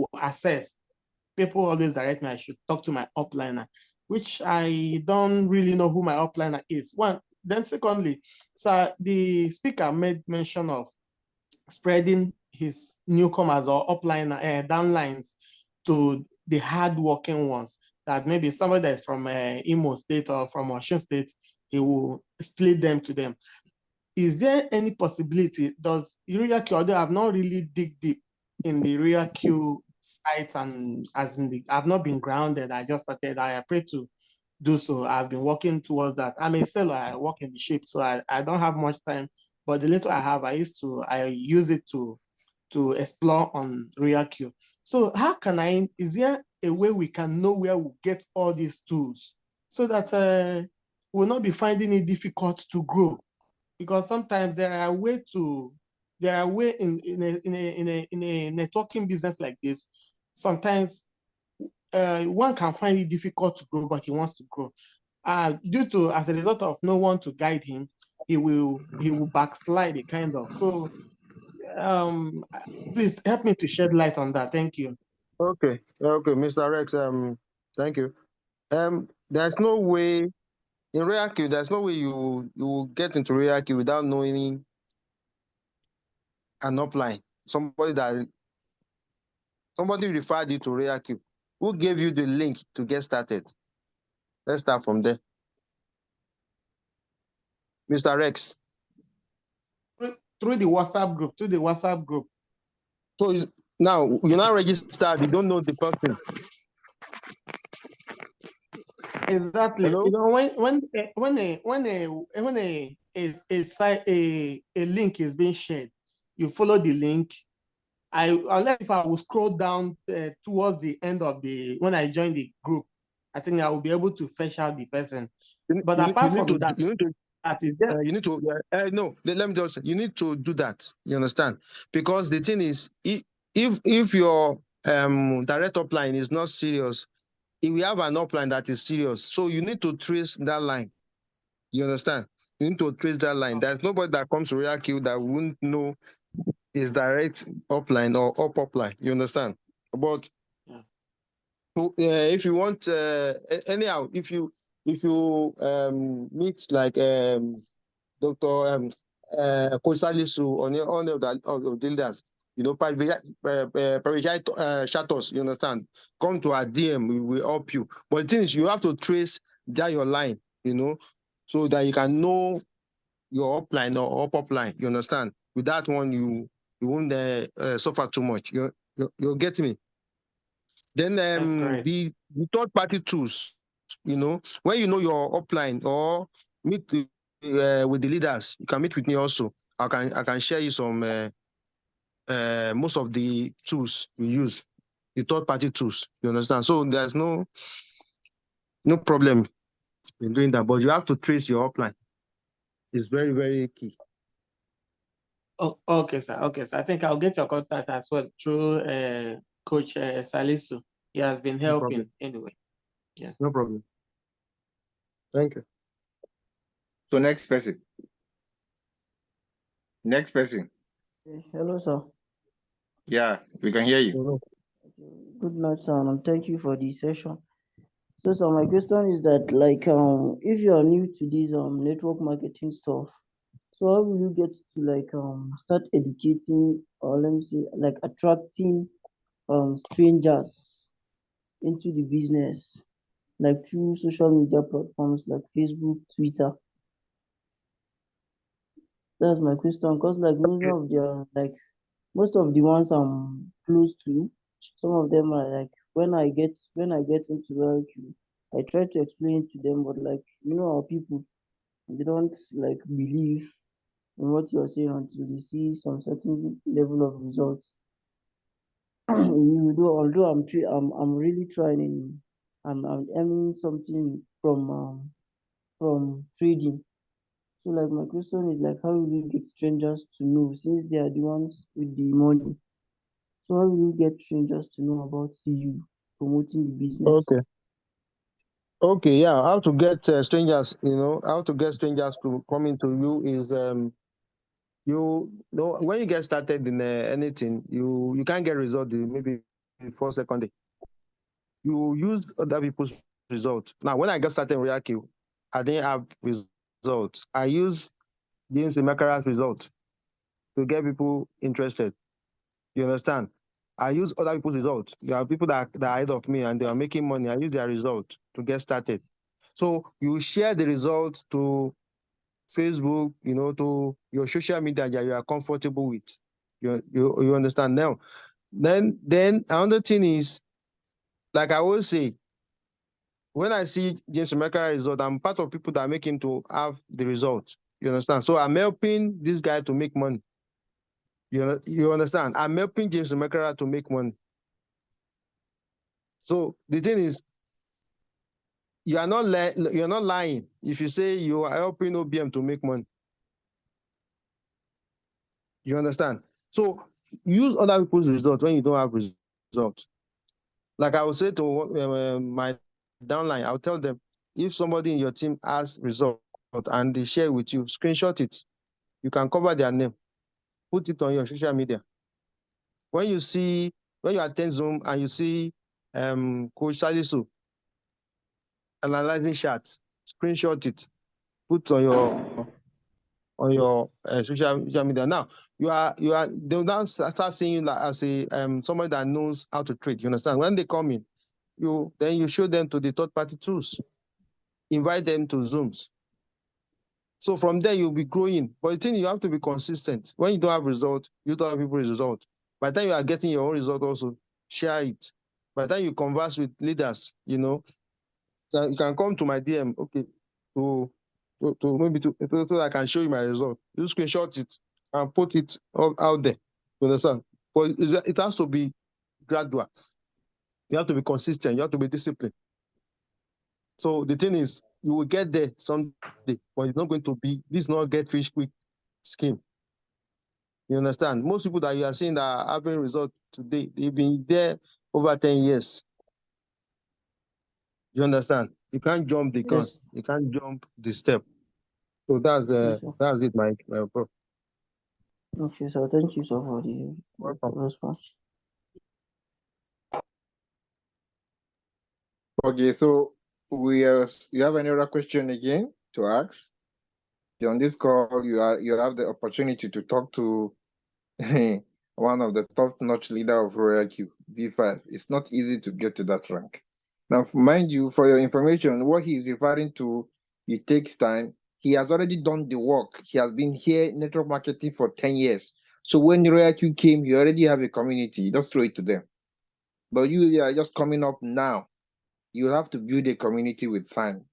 People always direct me I should talk to my upliner, which I don't really know who my upliner is. One, then secondly, so the speaker made mention of spreading his newcomers or upliner downlines to the hardworking ones. That maybe somebody that's from Imo State or from Osun State, he will split them to them. Is there any possibility? Does Real Q, although I've not really dig deep in the Real Q site, and I've not been grounded, I just started, I pray to do so. I've been working towards that. I'm a seller, I work in the ship, so I don't have much time, but the little I have, I use it to explore on Real Q. So how can is there a way we can know where we get all these tools so that we'll not be finding it difficult to grow? Because sometimes there are way in a networking business like this, sometimes one can find it difficult to grow, but he wants to grow. As a result of no one to guide him, he will backslide a kind of. So please help me to shed light on that. Thank you. Okay, Mr. Rex. Thank you. There's no way in Real Q. There's no way you will get into Real Q without knowing an upline, somebody that Somebody referred you to RoyalQ. Who gave you the link to get started? Let's start from there. Mr. Rex. Through the WhatsApp group, So now you're not registered, you don't know the person. Exactly. Hello? You know, when a link is being shared, you follow the link. Unless if I will scroll down towards the end of when I join the group, I think I will be able to fetch out the person. But apart from that, you need to no. Let me just. You need to do that. You understand? Because the thing is, if your direct upline is not serious, if we have an upline that is serious, so you need to trace that line. You understand? You need to trace that line. There's nobody that comes to RoyalQ that wouldn't know his direct upline or upline. You understand? But if you want, anyhow, if you meet like Dr. Coach Salisu on of the leaders, you know, shatters, you understand? Come to our DM, we will help you. But the thing is, you have to trace that your line, you know, so that you can know your upline or upline. You understand? With that one, you won't suffer too much. You get me? Then the third party tools, you know, when you know your upline or meet with the leaders, you can meet with me also. I can share you some most of the tools we use, the third party tools. You understand? So there's no problem in doing that, but you have to trace your upline. It's very, very key. Oh, okay, sir. Okay, sir. I think I'll get your contact as well through Coach Salisu. He has been helping anyway. Yeah. No problem. Thank you. So next person. Next person. Hello, sir. Yeah, we can hear you. Good night, sir, and thank you for the session. So, sir, my question is that, like, if you are new to this network marketing stuff, so how will you get to like start educating, or let me say, like attracting strangers into the business, like through social media platforms like Facebook, Twitter? That's my question. Because like most of the ones I'm close to, some of them are like when I get into RoyalQ, I try to explain to them, but like our people, they don't like believe in what you're saying until they see some certain level of results. Although I'm really trying, I'm earning something from trading. So like my question is like, how will you get strangers to know, since they are the ones with the money? So how will you get strangers to know about you promoting the business? Okay, yeah. How to get strangers, how to get strangers to come into you is you know when you get started in anything, you can't get result maybe the first second day. You use other people's results. Now, when I got started in RoyalQ, I didn't have results. I use James Emakara's result to get people interested. You understand? I use other people's results. There are people that are ahead of me and they are making money. I use their result to get started. So you share the results to Facebook, to your social media that you are comfortable with. You understand now? Then another thing is, like I always say, when I see James Emakara result, I'm part of people that make him to have the result. You understand? So I'm helping this guy to make money. You understand? I'm helping James Emakara to make money. So the thing is, you are not lying if you say you are helping OBM to make money. You understand? So use other people's results when you don't have results. Like I will say to my downline, I'll tell them, if somebody in your team has result and they share with you, screenshot it. You can cover their name, put it on your social media. When you attend Zoom and you see Coach Salisu analyzing charts, screenshot it, put on on your social media. Now they'll now start seeing you like as a somebody that knows how to trade. You understand? When they come in, you show them to the third party tools, invite them to Zooms. So from there you'll be growing. But the thing, you have to be consistent. When you don't have results, you don't have people's result. By the time you are getting your own result, also share it. By the time you converse with leaders, you know, you can come to my DM, okay, so I can show you my result. You screenshot it and put it out there. You understand? But it has to be gradual. You have to be consistent. You have to be disciplined. So the thing is, you will get there someday, but it's not going to be, this is not get rich quick scheme. You understand? Most people that you are seeing that are having results today, they've been there over 10 years. You understand? You can't jump the gun. Yes. You can't jump the step. So that's it, my bro. Okay, so thank you so for the response. Okay, so you have any other question again to ask? On this call, you have the opportunity to talk to one of the top-notch leader of Royal Q, V5. It's not easy to get to that rank. Now, mind you, for your information, what he is referring to, it takes time. He has already done the work. He has been here network marketing for 10 years. So when Royal Q came, you already have a community. Just throw it to them. But you are just coming up now. You have to build a community with time.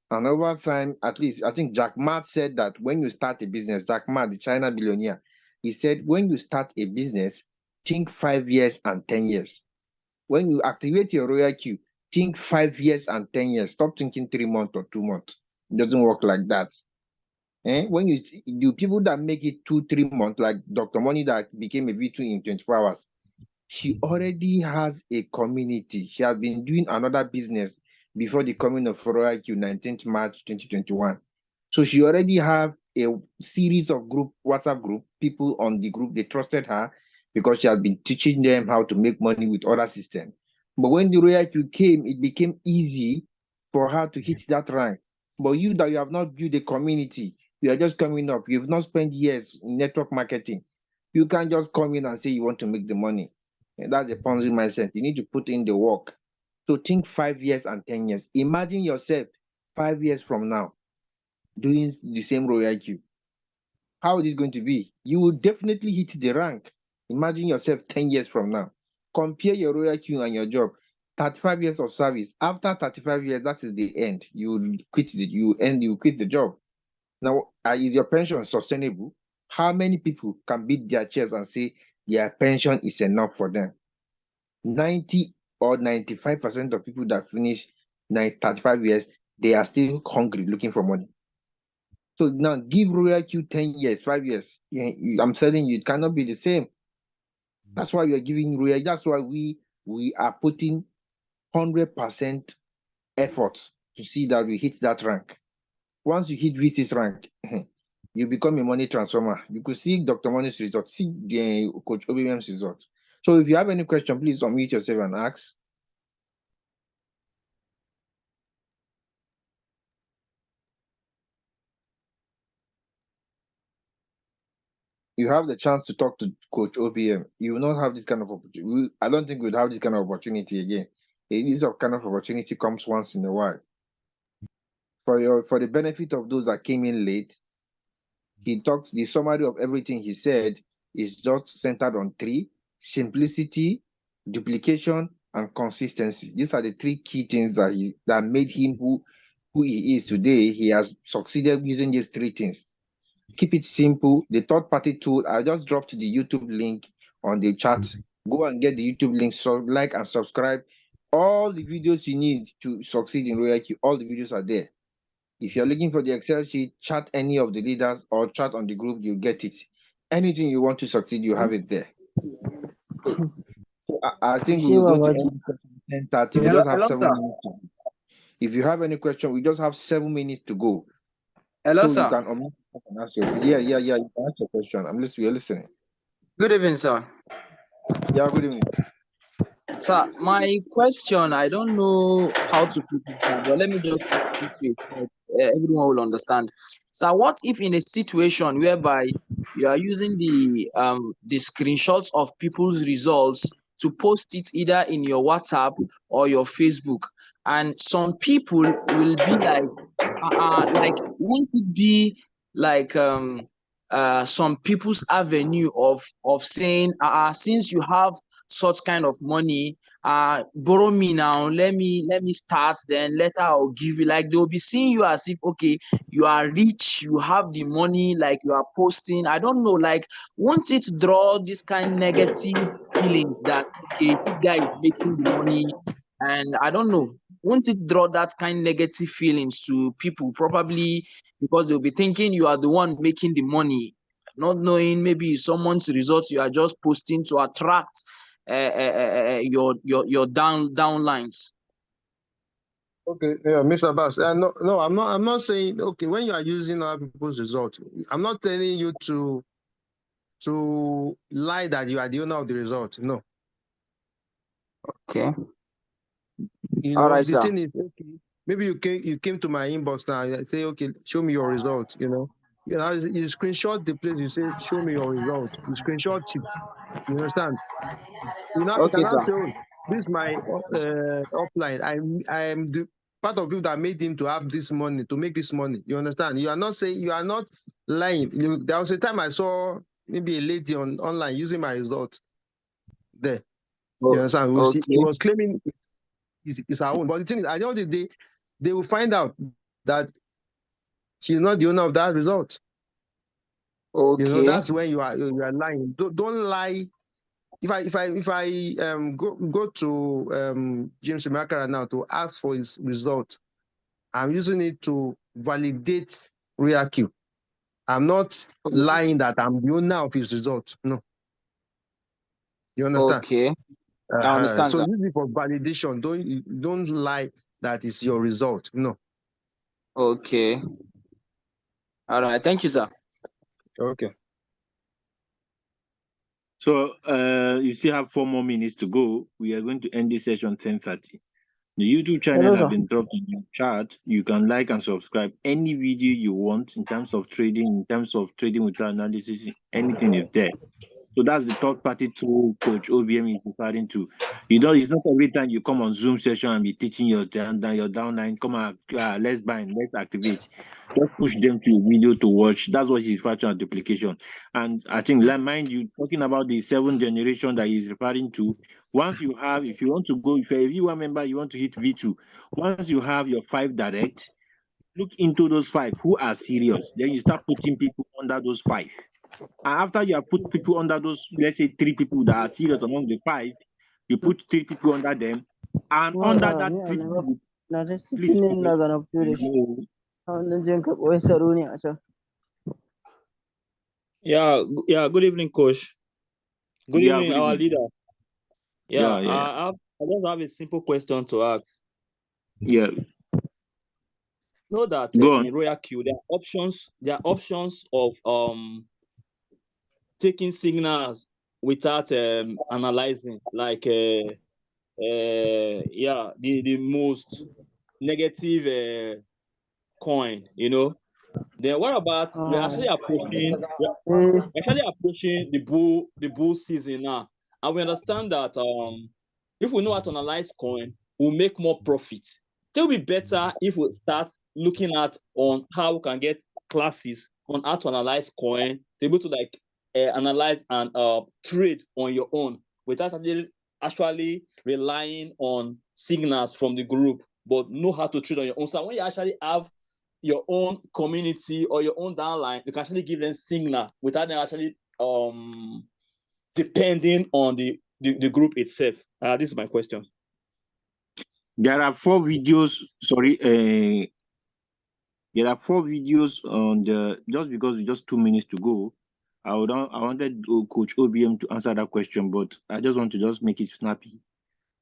And over time, at least, I think Jack Ma said that when you start a business, Jack Ma, the China billionaire, he said, when you start a business, think 5 years and 10 years. When you activate your Royal Queue, think 5 years and 10 years. Stop thinking 3 months or 2 months. It doesn't work like that. When you do people that make it 2-3 months, like Dr. Money that became a V2 in 24 hours, she already has a community. She has been doing another business before the coming of Royal Q 19th March 2021. So she already have a series of WhatsApp group, people on the group, they trusted her because she has been teaching them how to make money with other systems. But when the Royal Q came, it became easy for her to hit that rank. But you that you have not built a community, you are just coming up, you've not spent years in network marketing. You can't just come in and say you want to make the money. And that's a Ponzi mindset. You need to put in the work. So think 5 years and 10 years. Imagine yourself 5 years from now doing the same Royal Q. How is it going to be? You will definitely hit the rank. Imagine yourself 10 years from now. Compare your Royal Q and your job. 35 years of service. After 35 years, that is the end. You quit the job. Now, is your pension sustainable? How many people can beat their chest and say their pension is enough for them? 90 or 95% of people that finish 35 years, they are still hungry, looking for money. So now give Royal Q 10 years, 5 years. I'm telling you, it cannot be the same. That's why we are giving Royal. That's why we are putting 100% effort to see that we hit that rank. Once you hit V6 rank, you become a money transformer. You could see Dr. Money's result, see the Coach OBM's result. So if you have any question, please unmute yourself and ask. You have the chance to talk to Coach OBM. You will not have this kind of opportunity. I don't think we'd have this kind of opportunity again. This kind of opportunity comes once in a while. For the benefit of those that came in late, the summary of everything he said is just centered on 3: simplicity, duplication, and consistency. These are the 3 key things that made him who he is today. He has succeeded using these 3 things. Keep it simple. The third-party tool, I just dropped the YouTube link on the chat. Go and get the YouTube link, so like and subscribe. All the videos you need to succeed in Royal Q, all the videos are there. If you're looking for the Excel sheet, chat any of the leaders or chat on the group, you get it. Anything you want to succeed, you have it there. So I think we're going to end 10:30. We just have 7 minutes to go. If you have any question, we just have 7 minutes to go. Hello, so sir. You can ask your, yeah. You can ask your question. We're listening. Good evening, sir. Yeah, good evening. Sir, my question, I don't know how to put it, but let me just put it. everyone will understand. So what if in a situation whereby you are using the screenshots of people's results to post it either in your WhatsApp or your Facebook, and some people will be like won't it be like some people's avenue of saying since you have such kind of money, borrow me now, let me start, then later I'll give you. Like they'll be seeing you as if, okay, you are rich, you have the money, like you are posting. I don't know, like won't it draw this kind negative feelings that, okay, this guy is making the money, and I don't know, won't it draw that kind negative feelings to people, probably because they'll be thinking you are the one making the money, not knowing maybe someone's results you are just posting to attract your downlines. Okay, yeah, Mr. Bass. No, I'm not saying, okay, when you are using other people's result, I'm not telling you to lie that you are the owner of the result. No. Okay. All right, the sir. thing is, okay, maybe you came to my inbox now and say, okay, show me your result. You screenshot the place, you say, show me your result. You screenshot it. You understand? You Okay, cannot sir. say, oh, this is my offline. I'm the part of you that made him to have this money, to make this money. You understand? You are not saying, you are not lying. There was a time I saw maybe a lady online using my result there. You understand? He was claiming it's her own. But the thing is, at the end of the day, they will find out that she's not the owner of that result. Okay. That's when you are lying. Don't lie. If I go to James Makara now to ask for his result, I'm using it to validate RealQ. I'm not lying that I'm the owner of his result. No. You understand? Okay. I understand, So sir. use it for validation. Don't lie that is your result. No. Okay. All right. Thank you, sir. Okay. So you still have 4 more minutes to go. We are going to end this session 10:30. The YouTube channel Hello, has sir. been dropped in your chat. You can like and subscribe any video you want in terms of trading without analysis, anything is there. So that's the third party tool Coach OBM is referring to. It's not every time you come on Zoom session and be teaching your downline, come on, let's bind, let's activate. Just push them to a video to watch. That's what he's referring to as duplication. And I think, mind you, talking about the 7th generation that he's referring to, once you have, if you want to go, if you're a V1 member, you want to hit V2, once you have your 5 direct, look into those 5 who are serious. Then you start putting people under those 5. And after you have put people under those, let's say 3 people that are serious among the 5, you put 3 people under them, and under that 3 people, please. Yeah, good evening, Coach. Good Yeah, evening, good our evening. leader. Yeah. I just have a simple question to ask. Yeah. Know that Go on. in RoyalQ, there are options of taking signals without analyzing, like the most negative coin, Then what about we're actually approaching the bull season now, and we understand that if we know how to analyze coin, we'll make more profit. It will be better if we start looking at on how we can get classes on how to analyze coin, to be able to analyze and trade on your own without actually relying on signals from the group, but know how to trade on your own. So when you actually have your own community or your own downline, you can actually give them signal without them actually depending on the group itself. This is my question. There are 4 videos. There are 4 videos on the. Just because it's just 2 minutes to go, I wanted Coach OBM to answer that question, but I just want to just make it snappy.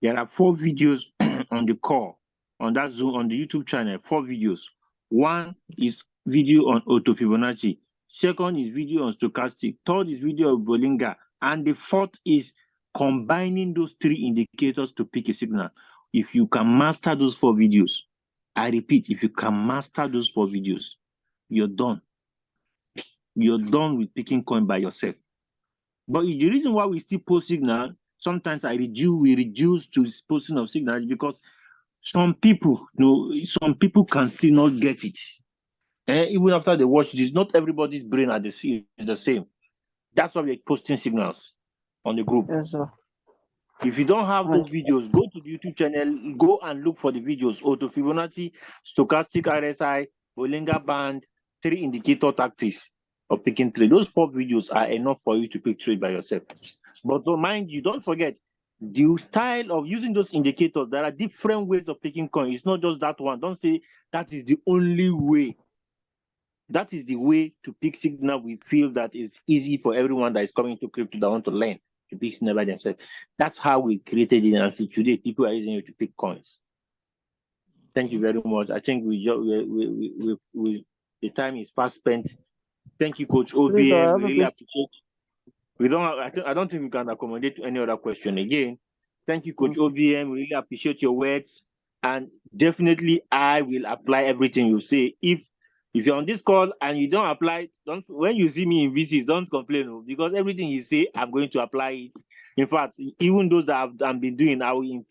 There are 4 videos on the call on that Zoom on the YouTube channel. 4 videos. One is video on auto Fibonacci. Second is video on stochastic. Third is video of Bollinger, and the fourth is combining those 3 indicators to pick a signal. If you can master those 4 videos, I repeat, if you can master those 4 videos, you're done. You're done with picking coin by yourself. But the reason why we still post signal, sometimes we reduce to posting of signals because some people, some people can still not get it. Even after they watch this, not everybody's brain is the same. That's why we're posting signals on the group. Yes, sir. If you don't have those videos, go to the YouTube channel, go and look for the videos. Auto Fibonacci, stochastic RSI, Bollinger Band, 3 indicator tactics of picking trade. Those 4 videos are enough for you to pick trade by yourself. But mind you, don't forget, the style of using those indicators, there are different ways of picking coin. It's not just that one. Don't say that is the only way. That is the way to pick signal. We feel that it's easy for everyone that is coming to crypto that want to learn to pick signal by themselves. That's how we created it until today. People are using it to pick coins. Thank you very much. I think the time is fast spent. Thank you, Coach OBM. Please, I have a Really question. appreciate. I don't think we can accommodate any other question again. Thank you, Coach OBM. Really appreciate your words, and definitely I will apply everything you say. If you're on this call and you don't apply, when you see me in VCs, don't complain, because everything you say, I'm going to apply it. In fact, even those that I've been doing, I will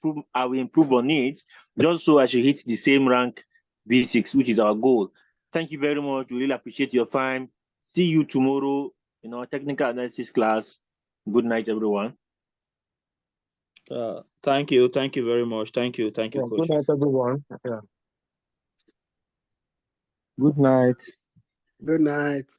improve on it, just so I should hit the same rank V6, which is our goal. Thank you very much. We really appreciate your time. See you tomorrow in our technical analysis class. Good night, everyone. Thank you very much. Thank you, Coach. Good night, everyone. Yeah. Good night. Good night.